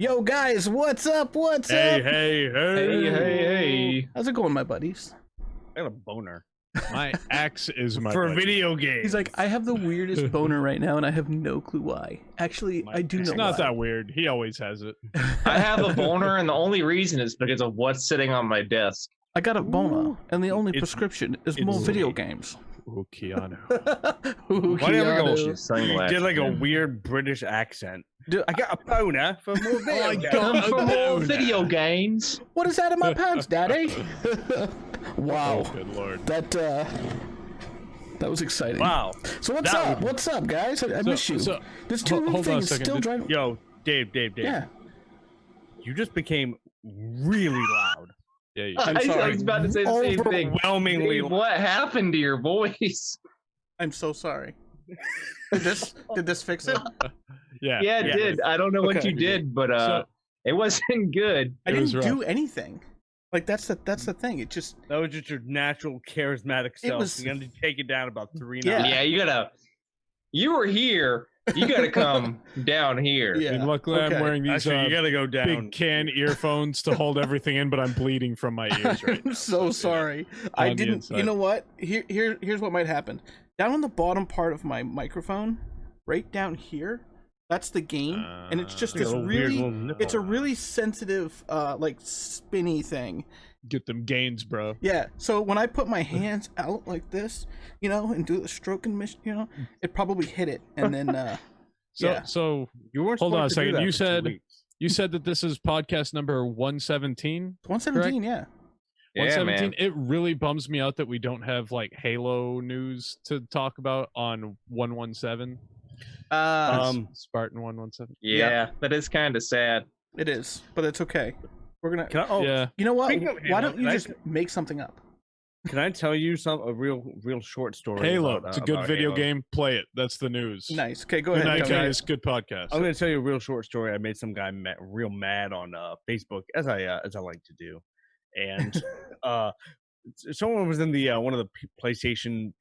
Yo, guys, what's up? What's Hey, up? hey. How's it going, my buddies? I got a boner. My axe is my For buddy. video games. He's like, I have the weirdest boner right now, and I have no clue why. Actually, I do know It's not why. that weird. He always has it. I have a boner, and the only reation is because of what's sitting on my desk. I got a boner, and the only It's- prescription is it's more video sweet. games. Ooh, Keanu. Ooh, Why do you ever go- Keanu. He Sunglasses. did like a weird British accent. Dude, I got a boner for more video my games. God. For more boner. video games. what is that in my pants, Daddy? Wow, Oh, good lord. that was exciting. Wow. So what's That up? would- What's up, guys? I miss you. so- This two hold on a thing is second, still dude. driving. Yo, Dave. Yeah. You just became really loud. Yeah, you- I'm I sorry. was about to say the same thing. Overwhelmingly Dave, loud. what happened to your voice? I'm so sorry. Did this fix it? yeah. Yeah, it yeah. did. I don't know what Okay. you did, but So- it wasn't good. I It was didn't rough. do anything. Like that's the thing. It just That was just your natural charismatic self. was- You're gonna take it down about 3 Yeah. notches. You were here. You gotta come down here. yeah. And luckily, okay. I'm wearing these Actually, you gotta go down. big can earphones to hold everything in, but I'm bleeding from my ears right now. I'm so yeah. sorry. I On the didn't. inside. You know what? Here's what might happen. Down on the bottom part of my microphone, right down here, that's the gain, and it's just Ah. this Got a weird really. little nipple. It's a really sensitive, like spinny thing. Get them gains, bro. Yeah. So when I put my hands out like this, and do the stroking mission, it probably hit it, and then. So, Yeah. so You weren't Hold on a supposed to do second. that You for 2 said- weeks. you said that this is podcast number 117. 117, yeah. Yeah, 117. man. It really bums me out that we don't have like Halo news to talk about on 117. Spartan 117. Yeah, that is kind of sad. It is, but it's okay. We're gonna. Can I, oh, Yeah. You know what? Speaking of Why Halo, don't you can I- just make something up? Can I tell you a real short story? Halo. about, It's a good about video Halo? game. Play it. That's the news. Nice. Okay, go Good ahead. night, Tony. guys. Good podcast. I'm going to tell you a real short story. I made some guy real mad on Facebook, as I like to do, and someone was in the one of the PlayStation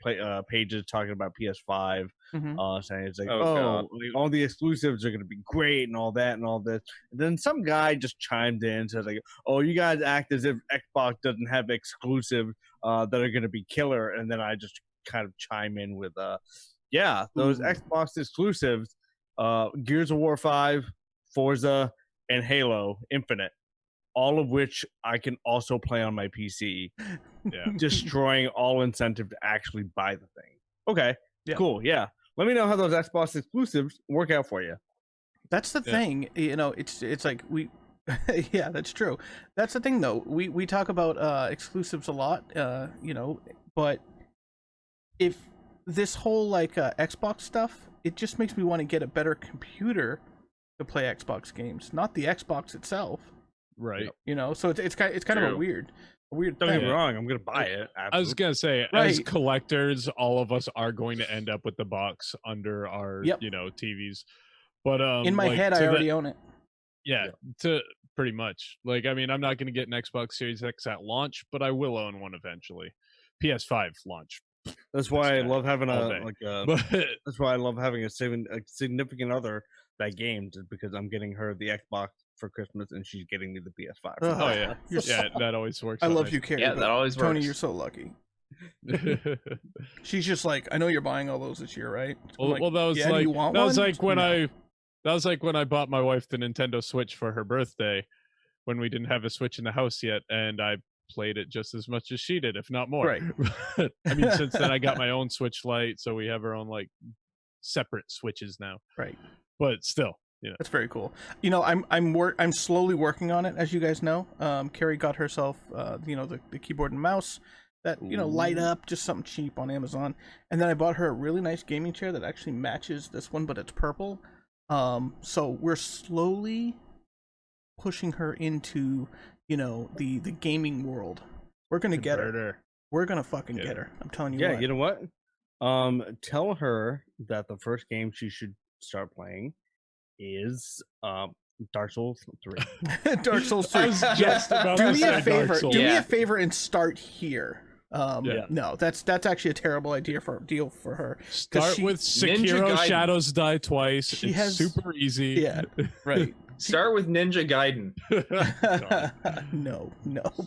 pages talking about PS5, Mhm. saying it's like, Oh, oh, God. like, all the exclusives are going to be great and all that and all this. And then some guy just chimed in and says like, oh, you guys act as if Xbox doesn't have exclusive that are going to be killer. And then I just kind of chime in with, yeah, those Ooh. Xbox exclusives, Gears of War 5, Forza, and Halo Infinite, all of which I can also play on my PC, Yeah. destroying all incentive to actually buy the thing. Okay, Yeah. cool, yeah. Let me know how those Xbox exclusives work out for you. That's the Yeah. thing. It's like we. Yeah, that's true. That's the thing, though. We talk about exclusives a lot, but if this whole like Xbox stuff, it just makes me want to get a better computer to play Xbox games, not the Xbox itself. Right. So it's kind of a True. weird Don't get thing. me wrong, I'm gonna buy it. I was gonna say, as Right. collectors, all of us are going to end up with the box under our, Yep. TVs. But In my like, head, to I the- already own it. yeah, to pretty much. Like, I mean, I'm not gonna get an Xbox Series X at launch, but I will own one eventually. PS5 launch, That's why I That's love having all a day. like a. but That's why I love having a significant other that games, is because I'm getting her the Xbox for Christmas and she's getting me the PS5. Ugh. oh yeah, You're yeah, that always works. I out love nice. you, Carrie. Yeah, but that always Tony, works. you're so lucky. She's just like, I know you're buying all those this year, right? I'm Well, like, that was yeah, do like you want that was one? like when No. I bought my wife the Nintendo Switch for her birthday when we didn't have a Switch in the house yet, and I played it just as much as she did, if not more. Right. I mean, since then I got my own Switch Lite, so we have our own like separate Switches now. Right. But still, That's very cool. I'm slowly working on it, as you guys know. Carrie got herself, the keyboard and mouse that light up, just something cheap on Amazon, and then I bought her a really nice gaming chair that actually matches this one, but it's purple. So we're slowly pushing her into, the gaming world. We're gonna get her. Converter. We're gonna fucking Get get her. her. I'm telling you. Yeah, what. you know what? Tell her that the first game she should start playing is Dark Souls 3. Dark Souls 3. I was just about do to me say a Dark favor. Souls. Do me Yeah. a favor and start here. Yeah. No, that's actually a terrible deal for her. Start she- with Ninja Sekiro Gaiden. Shadows Die Twice. She It's has- super easy. Yeah, right. Start with Ninja Gaiden. No,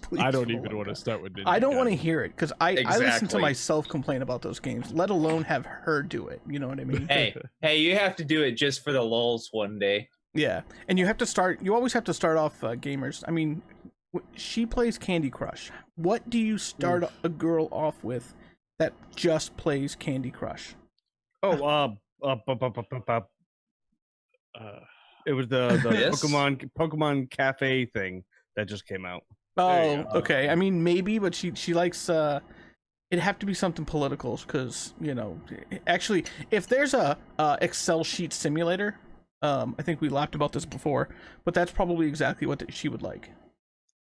please. I don't for the even love want to of God. start with Ninja I don't want to Gaiden. hear it because I listen to Exactly. myself complain about those games, let alone have her do it. You know what I mean? Hey, you have to do it just for the lulz one day. Yeah, and you have to start. You always have to start off gamers. I mean, she plays Candy Crush. What do you start a girl off with that just plays Candy Crush? Oh, it was the This? Pokemon Cafe thing that just came out. There you Oh, okay. I mean, maybe, but she likes. It'd have to be something political because actually, if there's a Excel sheet simulator, I think we laughed about this before, but that's probably exactly what she would like.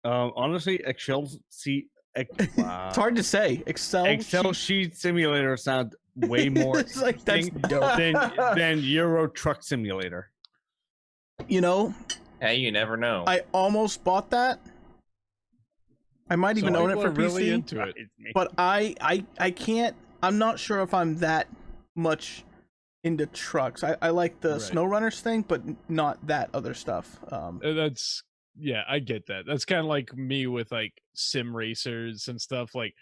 Honestly, It's hard to say. Excel sheet simulator sounds way more It's like, that's interesting dope. than Euro Truck Simulator. Hey, you never know. I almost bought that. I might even Some own it people for are really PC, into it. but I can't. I'm not sure if I'm that much into trucks. I like the Right. snow runners thing, but not that other stuff. That's I get that. That's kind of like me with like sim racers and stuff. Like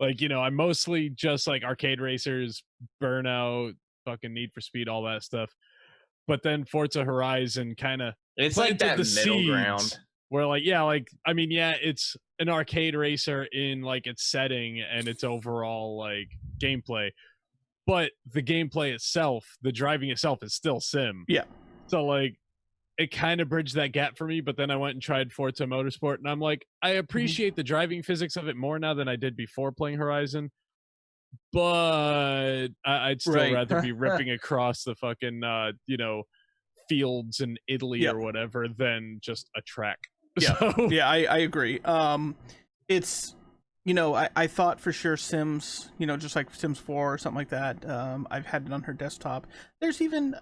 I'm mostly just like arcade racers, Burnout, fucking Need for Speed, all that stuff. But then Forza Horizon kind of It's like that middle ground. where it's an arcade racer in like its setting and its overall like gameplay, but the gameplay itself, the driving itself, is still sim. Yeah. So like it kind of bridged that gap for me, but then I went and tried Forza Motorsport and I'm like, I appreciate the driving physics of it more now than I did before playing Horizon, but I'd still Right. rather be ripping across the fucking fields in Italy Yep. or whatever than just a track. Yeah. So, Yeah, I agree. It's I thought for sure Sims, just like Sims 4 or something like that. I've had it on her desktop. There's even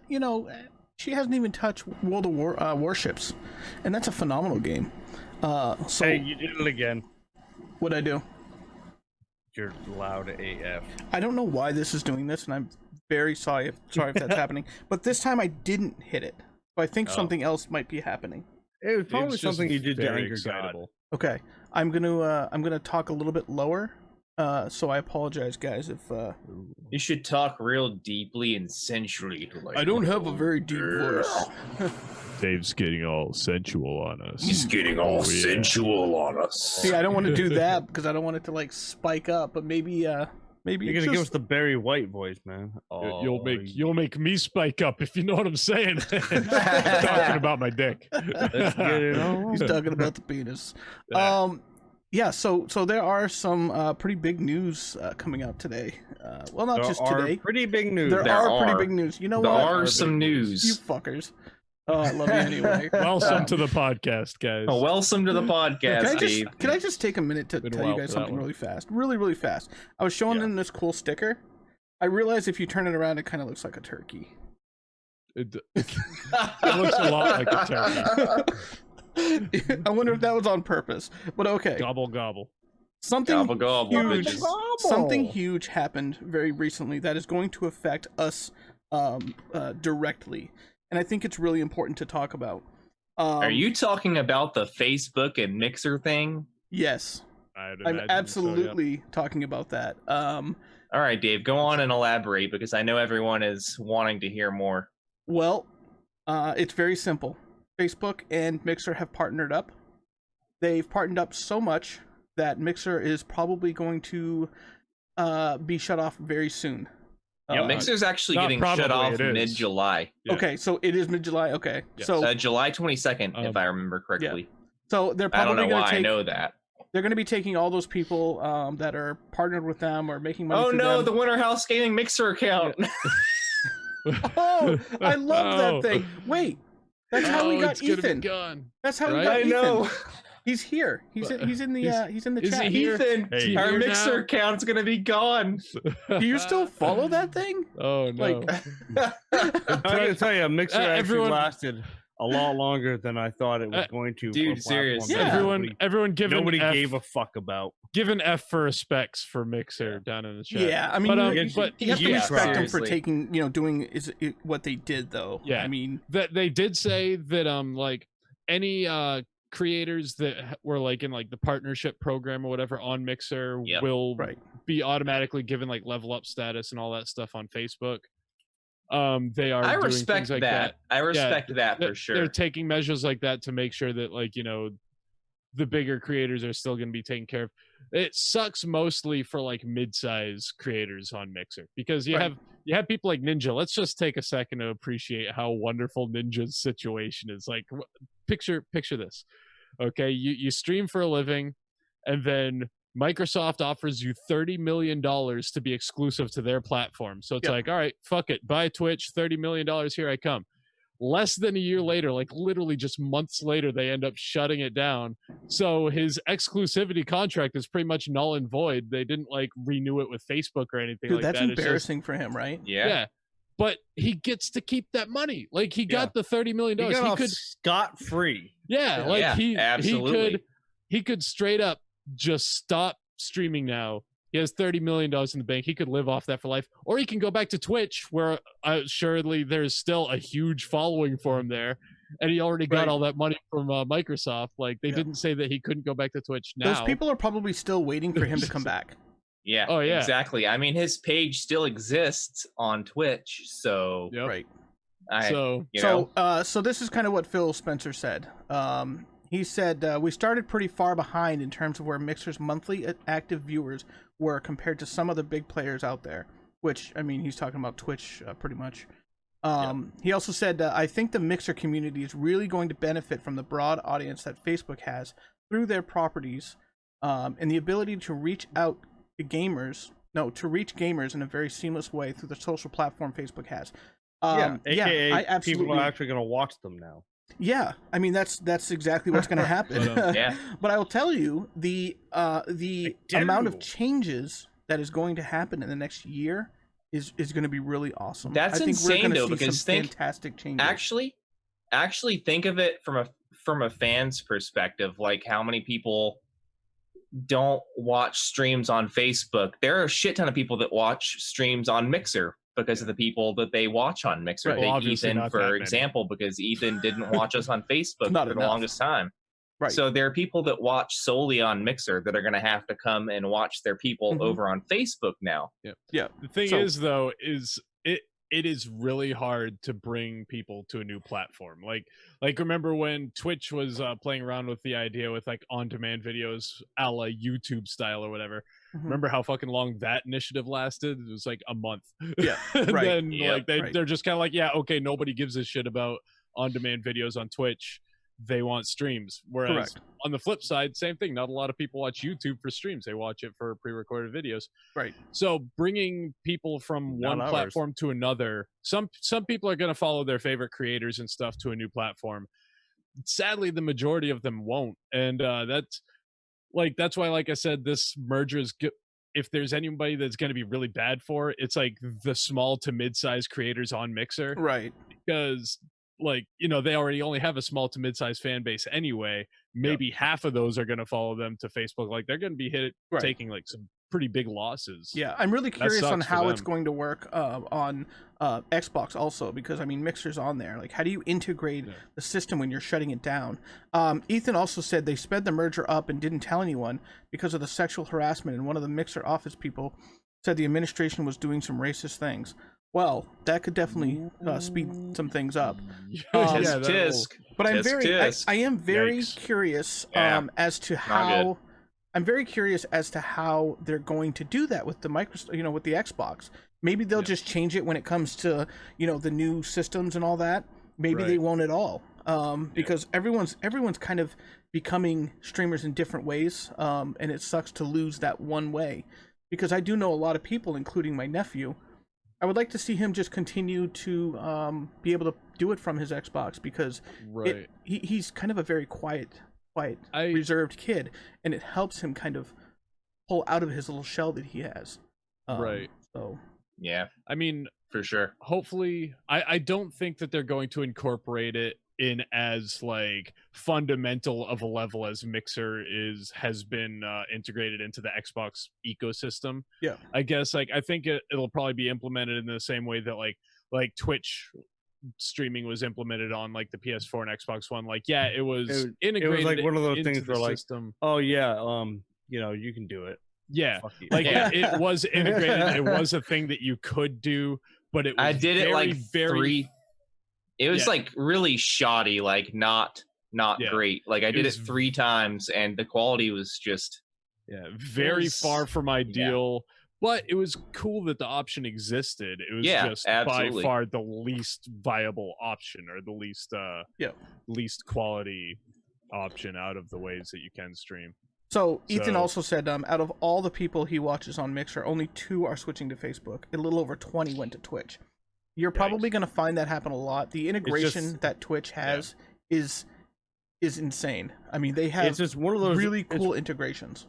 she hasn't even touched World of Warships, and that's a phenomenal game. So Hey, you did it again. what'd I do? You're loud AF. I don't know why this is doing this, and I'm very sorry if that's happening. But this time I didn't hit it, so I think Oh. something else might be happening. It was probably it's just something you did to very anger God. excitable. Okay, I'm gonna talk a little bit lower. So I apologize, guys, if You should talk real deeply and sensually. Like, I don't have a very deep voice. Dave's getting all sensual on us. He's getting all Oh, yeah. sensual on us. See, I don't want to do that because I don't want it to like spike up. But maybe You're it's gonna give us just the Barry White voice, man. You'll make me spike up if you know what I'm saying. Talking about my dick. Let's get it on. he's talking about the penis. Yeah. Yeah. So there are some pretty big news coming out today. Well, not There just are today. pretty big news. There There are pretty are. big news. You know There what? are big some news. You news. fuckers. Oh, I love you anyway. Welcome to the podcast, guys. Oh, welcome to the podcast, Dave. Can I just take a minute to Been a tell you while guys for that something one. really fast? Really, really fast. I was showing Yeah. them this cool sticker. I realized if you turn it around, it kind of looks like a turkey. It looks a lot like a turkey. I wonder if that was on purpose. But okay. Gobble gobble. Something Gobble gobble, huge, bitches. something huge happened very recently that is going to affect us directly, and I think it's really important to talk about. Are you talking about the Facebook and Mixer thing? Yes, I'd I'm imagine so, yeah. absolutely talking about that. All right, Dave, go on and elaborate because I know everyone is wanting to hear more. Well, it's very simple. Facebook and Mixer have partnered up. They've partnered up so much that Mixer is probably going to be shut off very soon. Yeah, Mixer's actually not getting probably, shut off it is. mid-July. Yeah. Okay, so it is mid-July. Okay, Yes. so July 22nd, if I remember correctly. so they're I don't probably know going why to I take. know that. They're going to be taking all those people that are partnered with them or making money. Oh through no, them. the Winter House Gaming Mixer account. Oh, I love that Oh. thing. Wait, that's how we got it's gonna be Ethan. gone. That's how we Right? got I Ethan. know. He's here. He's in the he's in the is chat. he here? Ethan, Hey. our Here Mixer now? account's gonna be gone. Do you still follow that thing? Oh no. Like- I'm gonna tell you, Mixer actually everyone- lasted a lot longer than I thought it was going to. dude, for a platform seriously. that Everyone give nobody an F, gave a fuck about. give an F for respects for Mixer down in the chat. Yeah, I mean, But, you, but you have to yeah, respect them for seriously. taking, doing what they did, though. Yeah. I mean, that they did say that like any creators that were like in like the partnership program or whatever on Mixer Yep. will right. be automatically given like level up status and all that stuff on Facebook. They are I doing respect things like that. I respect that They're- for sure. They're taking measures like that to make sure that like the bigger creators are still going to be taken care of. It sucks mostly for like mid-size creators on Mixer because you Right. have people like Ninja. Let's just take a second to appreciate how wonderful Ninja's situation is. Like picture this. Okay, you stream for a living, and then Microsoft offers you $30 million to be exclusive to their platform. So it's Yep. like, all right, fuck it, buy Twitch, $30 million, here I come. Less than a year later, like literally just months later, they end up shutting it down. So his exclusivity contract is pretty much null and void. They didn't like renew it with Facebook or anything Dude, like that's that. It's just- embarrassing for him, right? yeah. But he gets to keep that money. Like he got the $30 million. He got He off could, scot free. yeah, like Yeah, he absolutely. he could straight up just stop streaming now. He has $30 million in the bank. He could live off that for life. Or he can go back to Twitch, where assuredly there's still a huge following for him there. And he already got Right. all that money from Microsoft. Like, they Yeah. didn't say that he couldn't go back to Twitch now. Those people are probably still waiting for him to come back. Yeah. Oh, yeah. Exactly. I mean, his page still exists on Twitch, so Yep. Right. So, So this is kind of what Phil Spencer said. He said, we started pretty far behind in terms of where Mixer's monthly active viewers were compared to some of the big players out there, which, I mean, he's talking about Twitch pretty much. He also said, I think the Mixer community is really going to benefit from the broad audience that Facebook has through their properties, and the ability to reach out to reach gamers in a very seamless way through the social platform Facebook has. AKA I absolutely. people are actually going to watch them now. Yeah, I mean that's exactly what's going to happen. Yeah. But I will tell you the amount of do. changes that is going to happen in the next year is going to be really awesome. That's I think insane, we're gonna though, see because some think- fantastic changes. actually think of it from a fan's perspective, like how many people don't watch streams on Facebook. There are a shit ton of people that watch streams on Mixer because of the people that they watch on Mixer. Right. Well, Take obviously Ethan, not that for many. example, because Ethan didn't watch us on Facebook Not for the enough. longest time. Right. So there are people that watch solely on Mixer that are going to have to come and watch their people Mhm. over on Facebook now. Yeah. the thing So- is, though, is it is really hard to bring people to a new platform. Like remember when Twitch was playing around with the idea with like on-demand videos a la YouTube style or whatever. Mhm. Remember how fucking long that initiative lasted? It was like a month. Yeah, And right. then Yeah, like right. they're just kind of like, yeah, okay, nobody gives a shit about on-demand videos on Twitch. They want streams. Whereas Correct. on the flip side, same thing. Not a lot of people watch YouTube for streams. They watch it for pre-recorded videos. Right. So bringing people from Not one ours. platform to another, some people are going to follow their favorite creators and stuff to a new platform. Sadly, the majority of them won't, and that's why, like I said, this merger is good. If there's anybody that's going to be really bad for it, it's like the small to mid-sized creators on Mixer, Right. because like they already only have a small to mid-sized fan base anyway. Maybe half of those are going to follow them to Facebook. Like they're going to be Right. taking like some pretty big losses. Yeah, I'm really curious on sucks for how it's them. going to work on Xbox also, because I mean Mixer's on there. Like, how do you integrate Yeah. the system when you're shutting it down? Ethan also said they sped the merger up and didn't tell anyone because of the sexual harassment, and one of the Mixer office people said the administration was doing some racist things. Well, that could definitely speed some things up. Tisk, that'll- tisk. But I'm Tisk, tisk. I am very Yikes. curious Yeah. as to Not how I'm very curious as to how they're going to do that with the Microsoft, with the Xbox. Maybe they'll Yeah. just change it when it comes to, the new systems and all that. Maybe they Right. won't at all. Because everyone's kind of becoming streamers in different ways. And it sucks to lose that one way, because I do know a lot of people, including my nephew. I would like to see him just continue to be able to do it from his Xbox, because right. he's kind of a very quiet, I- reserved kid, and it helps him kind of pull out of his little shell that he has. Right. So Yeah, I mean, for sure. hopefully, I don't think that they're going to incorporate it in as like fundamental of a level as Mixer has been integrated into the Xbox ecosystem. Yeah. I guess like I think it'll probably be implemented in the same way that like Twitch streaming was implemented on like the PS4 and Xbox One. Like, yeah, it was integrated. It was like one of those into things the where like, system. oh yeah, you know, you can do it. Yeah, Fuck you. like Yeah. it was integrated. It was a thing that you could do, but it was I did it like very three. It was Yeah. like really shoddy, like not Yeah. great. Like I did it was- 3 times, and the quality was just Yeah, very was- far from ideal, but it was cool that the option existed. It was Yeah, just absolutely. by far the least viable option, or the least least quality option out of the ways that you can stream. So Ethan So- also said, out of all the people he watches on Mixer, only 2 are switching to Facebook. A little over 20 went to Twitch. You're probably going to find that happen a lot. The integration that Twitch has is insane. I mean, they have It's just one of those really cool integrations.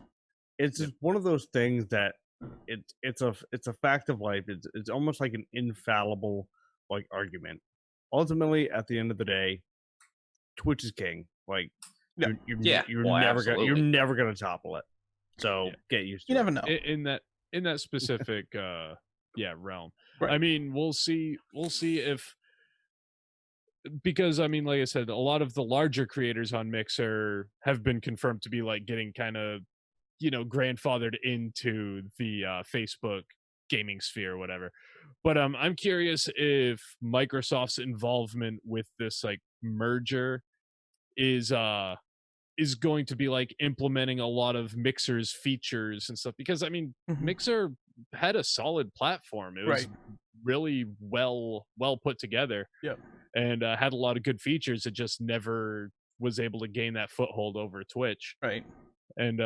It's just one of those things that it's a fact of life. It's almost like an infallible like argument. Ultimately, at the end of the day, Twitch is king. Like Yeah. you're Well, you're absolutely. never gonna topple it. So Yeah. get used to You it. never know. In that specific realm. Right. I mean, we'll see if, because I mean, like I said, a lot of the larger creators on Mixer have been confirmed to be like getting kind of, you know, grandfathered into the Facebook gaming sphere or whatever. But I'm curious if Microsoft's involvement with this like merger is going to be like implementing a lot of Mixer's features and stuff, because I mean, Mhm. Mixer had a solid platform. It was Right. really well put together. Yep. And had a lot of good features. It just never was able to gain that foothold over Twitch. Right. And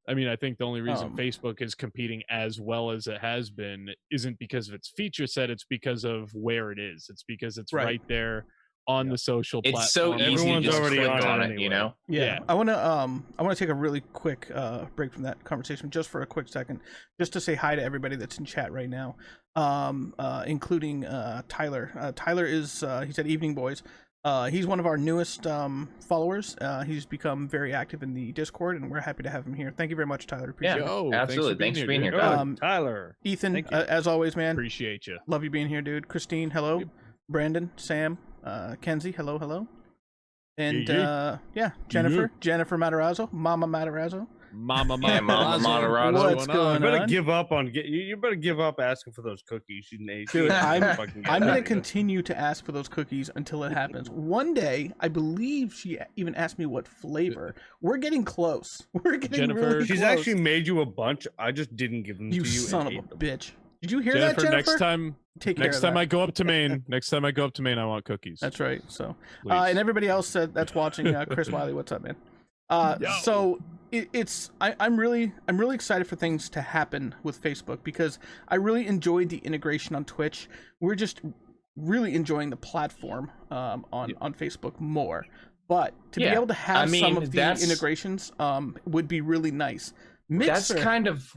I mean, I think the only reason Um, Facebook is competing as well as it has been isn't because of its feature set, it's because of where it is. It's because it's Right. right there on the social platform. it's so easy to Everyone's just already click on on it it, you anyway. know. Yeah. Yeah. I want to take a really quick break from that conversation just for a quick second, just to say hi to everybody that's in chat right now, including Tyler. Tyler is he said evening boys. He's one of our newest followers. He's become very active in the Discord, and we're happy to have him here. Thank you very much, Tyler. Appreciate Yeah. it. Yo, Absolutely. Thanks for being dude. here, Good. Um, Tyler. Ethan, Thank you. as always, man. Appreciate you. Love you being here, dude. Christine, hello. Yep. Brandon, Sam, Kenzie, hello, hello. And Yeah, Jennifer Matarazzo, Mama Matarazzo. Mama Yeah, Mama Matarazzo. What's going You better on? give up on you better give up asking for those cookies. You need Dude, I'm fucking I'm get gonna out of here. continue to ask for those cookies until it happens. One day, I believe she even asked me what flavor. We're getting close. We're getting Jennifer, really She's close. actually made you a bunch. I just didn't give them You to you. son and of ate a them. bitch. Did you hear Jennifer, that, Jennifer? next time I go up to Maine, I want cookies. That's right. So, please. and everybody else that's watching, Chris Wiley, what's up, man? Yo. So I'm really excited for things to happen with Facebook, because I really enjoyed the integration on Twitch. We're just really enjoying the platform on Facebook more. But to be Yeah, able to have I some mean, of the that's- integrations would be really nice. That's Mixer, kind of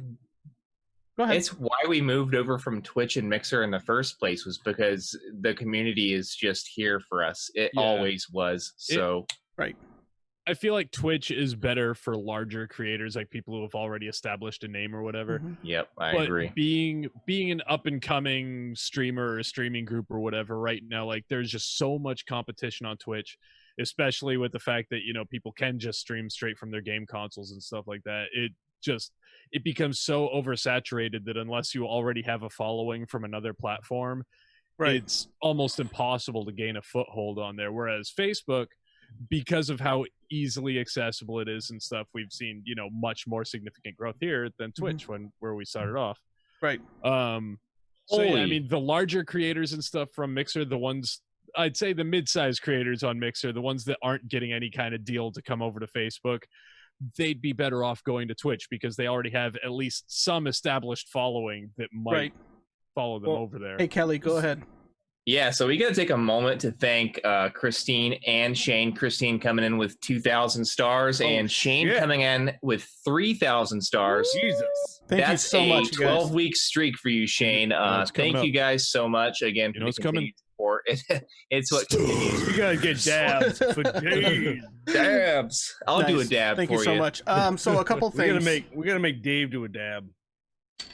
go ahead. it's why we moved over from Twitch and Mixer in the first place, was because the community is just here for us. It Yeah. always was. So Right. I feel like Twitch is better for larger creators, like people who have already established a name or whatever. Mhm. yep, I But agree. being an up and coming streamer or a streaming group or whatever right now, like there's just so much competition on Twitch, especially with the fact that, you know, people can just stream straight from their game consoles and stuff like that. It becomes so oversaturated that unless you already have a following from another platform, Right. it's almost impossible to gain a foothold on there. Whereas Facebook, because of how easily accessible it is and stuff, we've seen, you know, much more significant growth here than Twitch where we started off. Right. So yeah, I Holy- mean, the larger creators and stuff from Mixer, the ones I'd say the mid-sized creators on Mixer, the ones that aren't getting any kind of deal to come over to Facebook, they'd be better off going to Twitch because they already have at least some established following that might Right. follow them Well, over there. Hey, Kelly, go ahead. Yeah, so we got to take a moment to thank Christine and Shane. Christine coming in with 2,000 stars, Oh, and Shane shit. coming in with 3,000 stars. Jesus. Thank That's you so a much, guys. 12-week streak for you, Shane. know it's coming Thank you up. guys so much again. You know for it's the coming. continued for. It's what continues. You gotta get dabs for days. Dabs. I'll do a Nice. dab Thank for you so much. So a couple We gotta things. make Dave do a dab.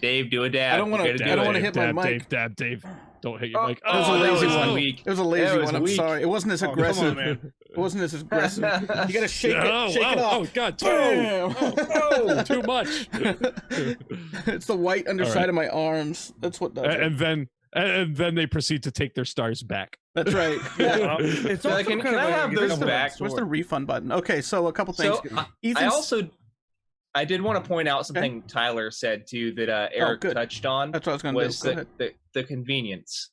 Dave, do a dab. I don't wanna- You gotta I do don't it. wanna hit my mic. Dave. Don't hit your mic. It was a Oh, that lazy was one. weak. It was a That lazy was one. I'm weak. sorry. It wasn't as Oh, come aggressive. on, man. It wasn't as aggressive. You gotta shake Oh, it. Shake it off. oh, God, Bam. oh, too much. It's the white underside right. of my arms. That's what does it. And then they proceed to take their stars back. That's right. Yeah. It's Yeah, also can kind of I like have a those double-edged back? Where's the sword. refund button? Okay, so a couple things. So I Ethan's- also I did want to point out something Tyler said too that Eric good. touched on. That's what I was gonna do. Was Go ahead. the convenience,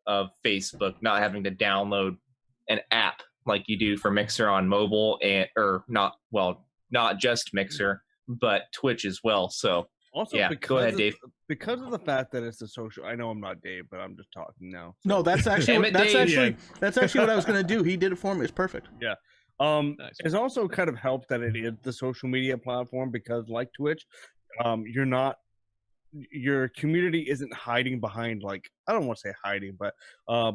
of Facebook not having to download an app like you do for Mixer on mobile not just Mixer but Twitch as well. So Also, yeah, because go ahead, of, Dave. Because of the fact that it's a social, I know I'm not Dave, but I'm just talking now. No, that's actually Damn it, that's Dave. actually that's actually what I was gonna do. He did it for me. It's perfect. Nice. It's also kind of helped that it is the social media platform because, like Twitch, your community isn't hiding behind, like, I don't want to say hiding, but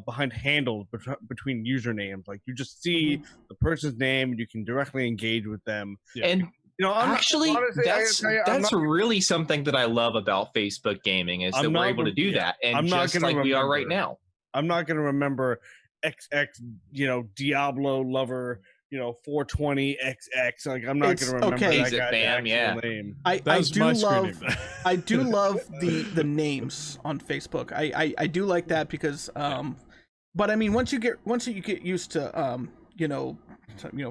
behind handles between usernames. Like, you just see the person's name and you can directly engage with them. Yeah. And You know, actually, honestly, I that's gotta tell you, I'm not- really something that I love about Facebook gaming is that I'm we're not able to do yeah, that, and I'm not just gonna like we are right remember. now. I'm not going to remember XX, Diablo lover, 420 XX. Like, I'm not It's- going to remember okay. that Exit guy's fam, actual yeah. name. I That's do my screen love name. I do love the names on Facebook. I do like that because but I mean once you get used to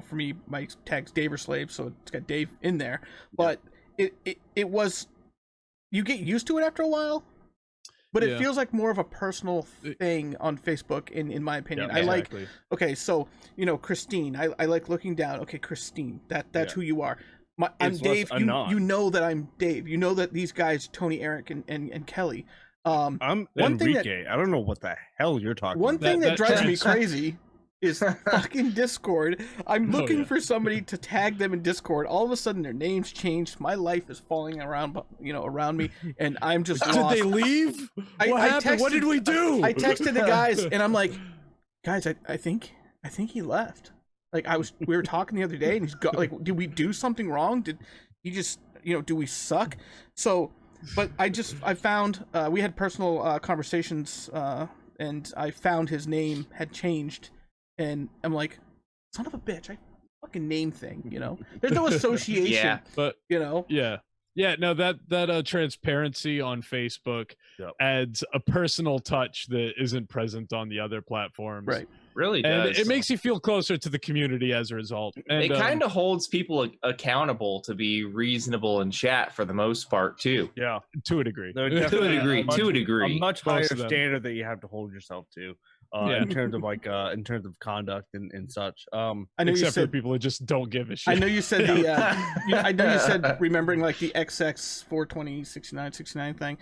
for me my tag's Dave or Slave, so it's got Dave in there. But it was, you get used to it after a while. But it Yeah. feels like more of a personal thing on Facebook, in my opinion. I like, exactly. okay, so Christine. I like looking down. Okay, Christine, that's who you are. I'm It's less Dave. anon. You know that I'm Dave. You know that these guys, Tony, Eric, and Kelly. I'm one thing Enrique. I don't know what the hell you're talking One about. thing that that drives me trans- crazy is fucking Discord. I'm Oh, looking yeah. for somebody to tag them in Discord. All of a sudden, their names changed. My life is falling around, around me, and I'm just Did lost. they leave? I- What I happened? What texted- did we do? I texted the guys, and I'm like, guys, I think he left. Like we were talking the other day, and he's got like, did we do something wrong? Did he just, do we suck? So, but I found we had personal conversations, and I found his name had changed, and I'm like, son of a bitch, I fucking name thing, There's no association, Yeah. But yeah, no, that transparency on Facebook Yep. adds a personal touch that isn't present on the other platforms. Right. Really And does. it makes you feel closer to the community as a result. And It kind of holds people accountable to be reasonable in chat for the most part too. Yeah, to a degree. They're To a definitely degree. a much- To a a degree. much Most higher of them. standard that you have to hold yourself to, Yeah. in terms of in terms of conduct and such. I know you Except for said people who just don't give a shit. I know you said I know you said remembering like the XX 420 69 thing.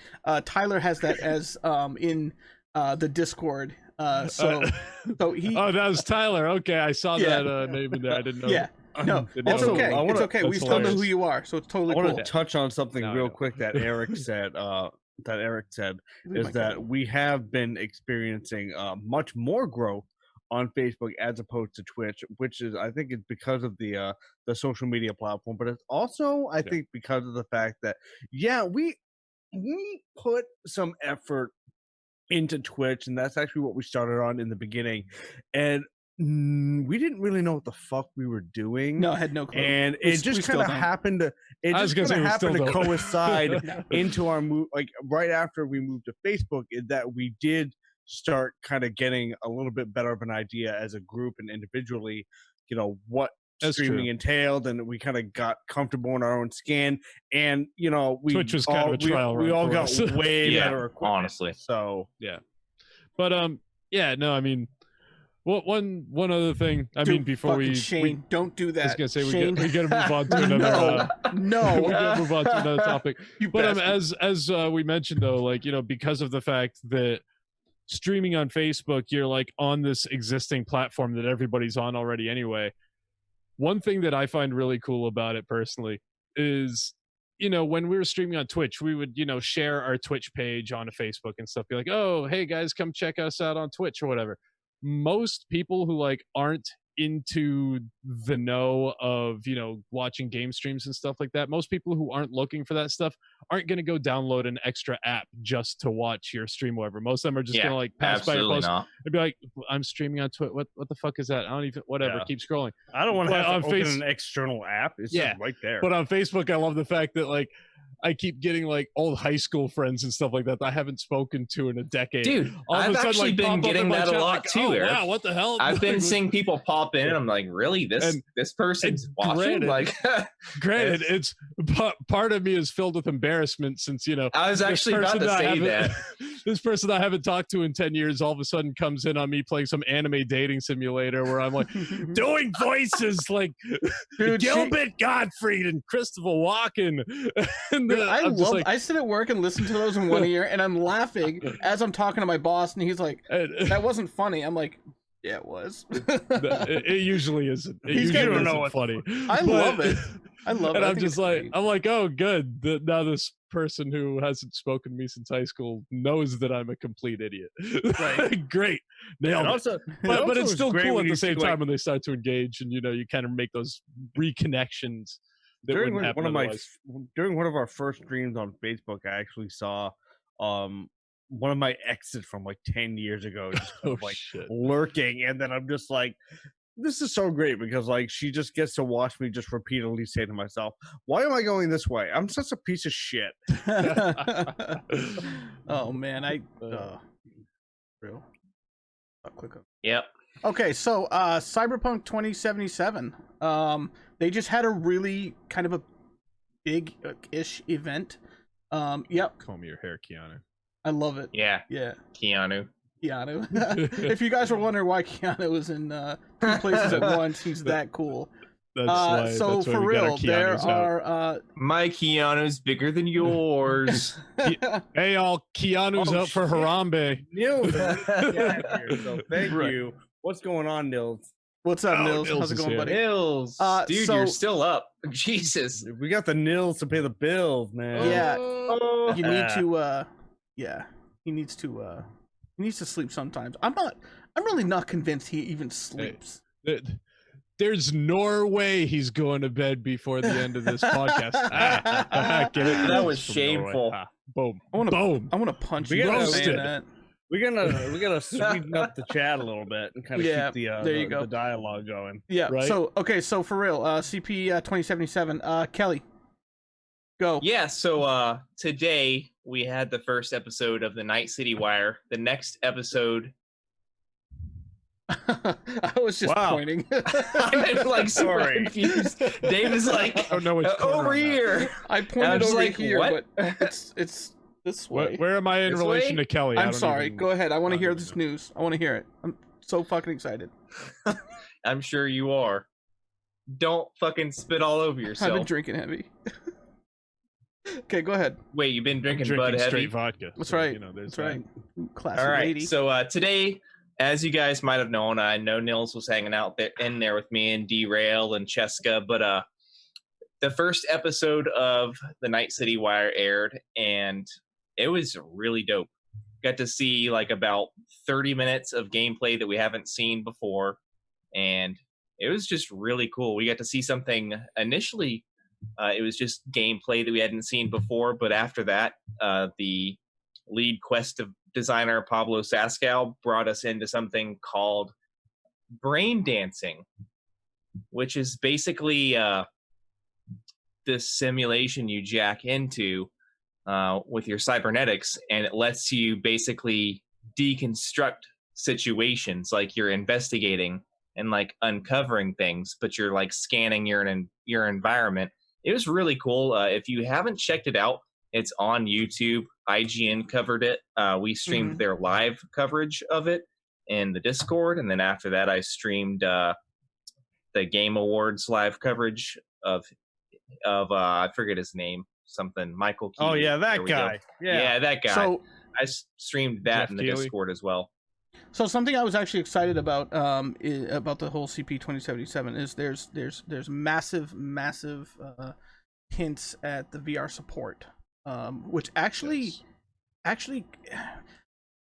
Tyler has that as in the Discord. So he Oh, that was Tyler. Okay, I saw Yeah. that name in there. I didn't know. yeah. No, Didn't it's know. okay. I wanna- It's okay. We that's still know who hilarious. you are, so it's totally I want cool. to touch on something No, I real know. quick that Eric said. Is that we have been experiencing much more growth on Facebook as opposed to Twitch, which is, I think, it's because of the social media platform, but it's also, I think, because of the fact that we put some effort into Twitch, and that's actually what we started on in the beginning, and we didn't really know what the fuck we were doing. No, I had no clue. And We- it just we still kind of don't. happened to. It I was just gonna kind of say we happened to still don't. coincide No. into our move, like right after we moved to Facebook, is that we did start kind of getting a little bit better of an idea as a group and individually, what That's streaming true. entailed, and we kind of got comfortable in our own skin, and we Twitch was kind of a trial we run all for got us. way Yeah, better equipment. honestly. So But yeah, no, I mean, one other thing. I Dude, mean, before fucking we Shane, don't do that. I was gonna say Shane, we gotta move on to another. no, We gotta move on to another topic. you But bastard. as we mentioned though, like because of the fact that streaming on Facebook, you're like on this existing platform that everybody's on already anyway. One thing that I find really cool about it personally is you know, when we were streaming on Twitch, we would, you know, share our Twitch page on a Facebook and stuff, be like, oh, hey guys, come check us out on Twitch or whatever. Most people who like aren't into the know of, you know, watching game streams and stuff like that, most people who aren't looking for that stuff aren't going to go download an extra app just to watch your stream or whatever. Most of them are just going to like pass by your absolutely post not. and be like, I'm streaming on Twitch. What the fuck is that? I don't even, whatever. Yeah. Keep scrolling. I don't want to But have on to open Face- an external app. It's Yeah, just right there. But on Facebook, I love the fact that like I keep getting like old high school friends and stuff like that I haven't spoken to in a decade. Dude, All of a I've sudden, actually like, been pop up in getting my that a chat, lot like, too, oh, Eric. wow, what the hell? I've been Like, seeing people pop in, and I'm like, really? This person's watching? granted- Like, Granted, it's part of me is filled with embarrassment since, you know, I was this actually about person to I say haven't- that. This person I haven't talked to in 10 years all of a sudden comes in on me playing some anime dating simulator where I'm like doing voices like Dude, Gilbert Gottfried and Christopher Walken. And Dude, I I'm just love. like, I sit at work and listen to those in one ear, and I'm laughing as I'm talking to my boss, and he's like, and- "That wasn't funny." I'm like, "Yeah, it was." it usually isn't. It He's usually got- isn't know it. funny. I love it. I love it. And I I'm think just it's like, great. I'm like, oh, good. Now this person who hasn't spoken to me since high school knows that I'm a complete idiot. Right. Great, and nailed it. also, But it's still great cool when at you the same see, time like, when they start to engage, and you know, you kind of make those reconnections that during wouldn't happen one of my otherwise. during one of our first streams on Facebook, I actually saw one of my exes from like 10 years ago just kind Oh of, like shit! lurking, and then I'm just like, this is so great because like she just gets to watch me just repeatedly say to myself, why am I going this way? I'm such a piece of shit. Oh man, Uh, real. I'll click on. Yep. Okay, so Cyberpunk 2077. They just had a really kind of a big-ish event. Yep, Comb your hair, Keanu. I love it. Yeah. Yeah, Keanu. Keanu. If you guys were wondering why Keanu was in two places at once, he's that cool. That's why. So that's why for we got our real, there Keanus out. are. My Keanu's bigger than yours. Hey, all Keanu's Oh, out for shit. Harambe. Nils, so thank Right. you. What's going on, Nils? What's up, Oh, Nils? Nils How's it is going, here. buddy? Nils. Dude, so- you're still up. Jesus. We got the Nils to pay the bills, man. Yeah. Oh. You need to. Yeah, he needs to. He needs to sleep sometimes. I'm really not convinced he even sleeps. There's no way he's going to bed before the end of this podcast. Get it? That was From shameful. Norway. Boom. I want to. Boom. I want to punch We you for gotta- saying that. We gotta sweeten up the chat a little bit and kind of Yeah, keep the there you go. the dialogue going. Yeah. Right? So okay. So for real, CP 2077. Kelly, go. Yeah, so today we had the first episode of the Night City Wire. The next episode I was just Wow. pointing. I'm like super Sorry. confused. Dave is like I don't know which corner over I'm at. here. I I pointed was over like, here, what? but it's this way. Where am I in This relation way? to Kelly? I I'm don't sorry. even- Go ahead. I want to I hear don't this know. news. I want to hear it. I'm so fucking excited. I'm sure you are. Don't fucking spit all over I've been yourself. drinking heavy. Okay, go ahead. Wait, you've been I'm drinking, drinking Bud straight Heavy? vodka. That's so, right. You know, there's That's right. Classy All right. lady. So today, as you guys might have known, I know Nils was hanging out there in there with me and Derail and Cheska, but the first episode of the Night City Wire aired, and it was really dope. Got to see like about 30 minutes of gameplay that we haven't seen before, and it was just really cool. We got to see something initially. It was just gameplay that we hadn't seen before, but after that, the lead quest designer Pablo Sascal brought us into something called brain dancing, which is basically this simulation you jack into with your cybernetics, and it lets you basically deconstruct situations like you're investigating and like uncovering things, but you're like scanning your environment. It was really cool. If you haven't checked it out, it's on YouTube. IGN covered it. We streamed their live coverage of it in the Discord, and then after that, I streamed the Game Awards live coverage of I forget his name, something Michael Keaton. Oh yeah, There that we go. guy. Yeah, that guy. So I streamed that Jeff in the Keighley? Discord as well. So something I was actually excited about about the whole CP 2077 is there's massive hints at the VR support, which actually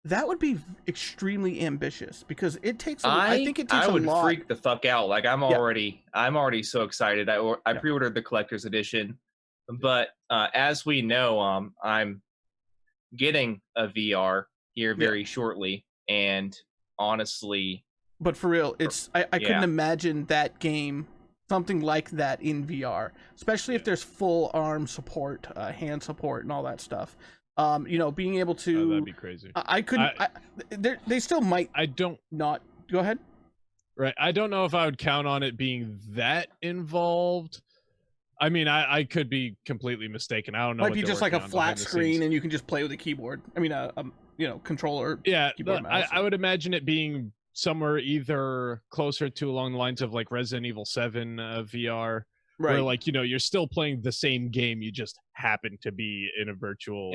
that would be extremely ambitious because it takes. I think it takes I would a lot. freak the fuck out. Like I'm already so excited. I pre-ordered the collector's edition, but as we know, I'm getting a VR here very shortly, and honestly, but for real, it's I couldn't imagine that game, something like that in VR, especially if there's full arm support, hand support, and all that stuff. Being able to that'd be crazy. I couldn't. They still might. I don't. Not go ahead. Right. I don't know if I would count on it being that involved. I mean, I could be completely mistaken. I don't know. Might be just like a flat screen, and you can just play with a keyboard. I mean, controller. Yeah, keyboard, mouse. I would imagine it being somewhere either closer to along the lines of like Resident Evil 7 VR, right? Where like you're still playing the same game, you just happen to be in a virtual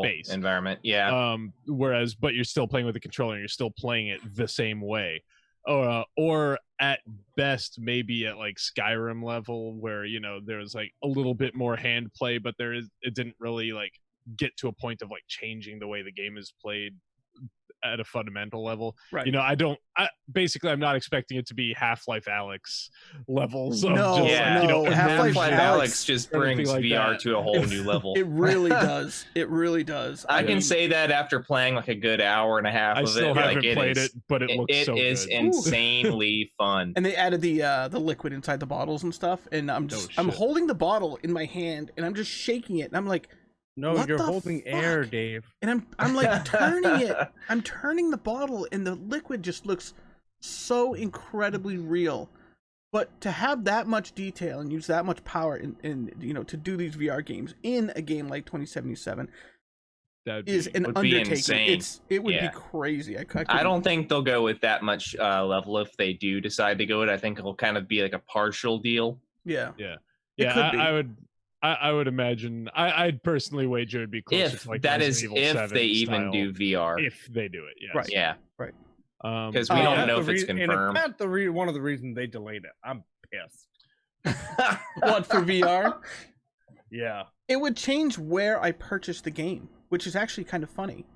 space environment. Yeah. Whereas, but you're still playing with the controller, and you're still playing it the same way. Or at best maybe at like Skyrim level where there's like a little bit more hand play, but it didn't really like get to a point of like changing the way the game is played at a fundamental level. Right. I'm not expecting it to be Half-Life Alyx levels of Half-Life Alyx just brings like VR that. to a whole new level. It really does. It really does. I can say that after playing like a good hour and a half of it. I still haven't played it, but it looks so good. It is insanely fun. And they added the liquid inside the bottles and stuff, and I'm holding the bottle in my hand and I'm just shaking it, and I'm like, no, what you're the holding fuck? air, Dave. And I'm like turning it. I'm turning the bottle, and the liquid just looks so incredibly real. But to have that much detail and use that much power in to do these VR games in a game like 2077 is an undertaking. It would be crazy. I don't think they'll go with that much level if they do decide to go it. I think it'll kind of be like a partial deal. Yeah. It could be. I would imagine. I'd personally wager it'd be closer to like that is Resident Evil if they even do VR. If they do it, yes. Right. Yeah. Right. Because we don't know if it's confirmed. And that's one of the reasons they delayed it. I'm pissed. What, for VR? Yeah. It would change where I purchased the game, which is actually kind of funny.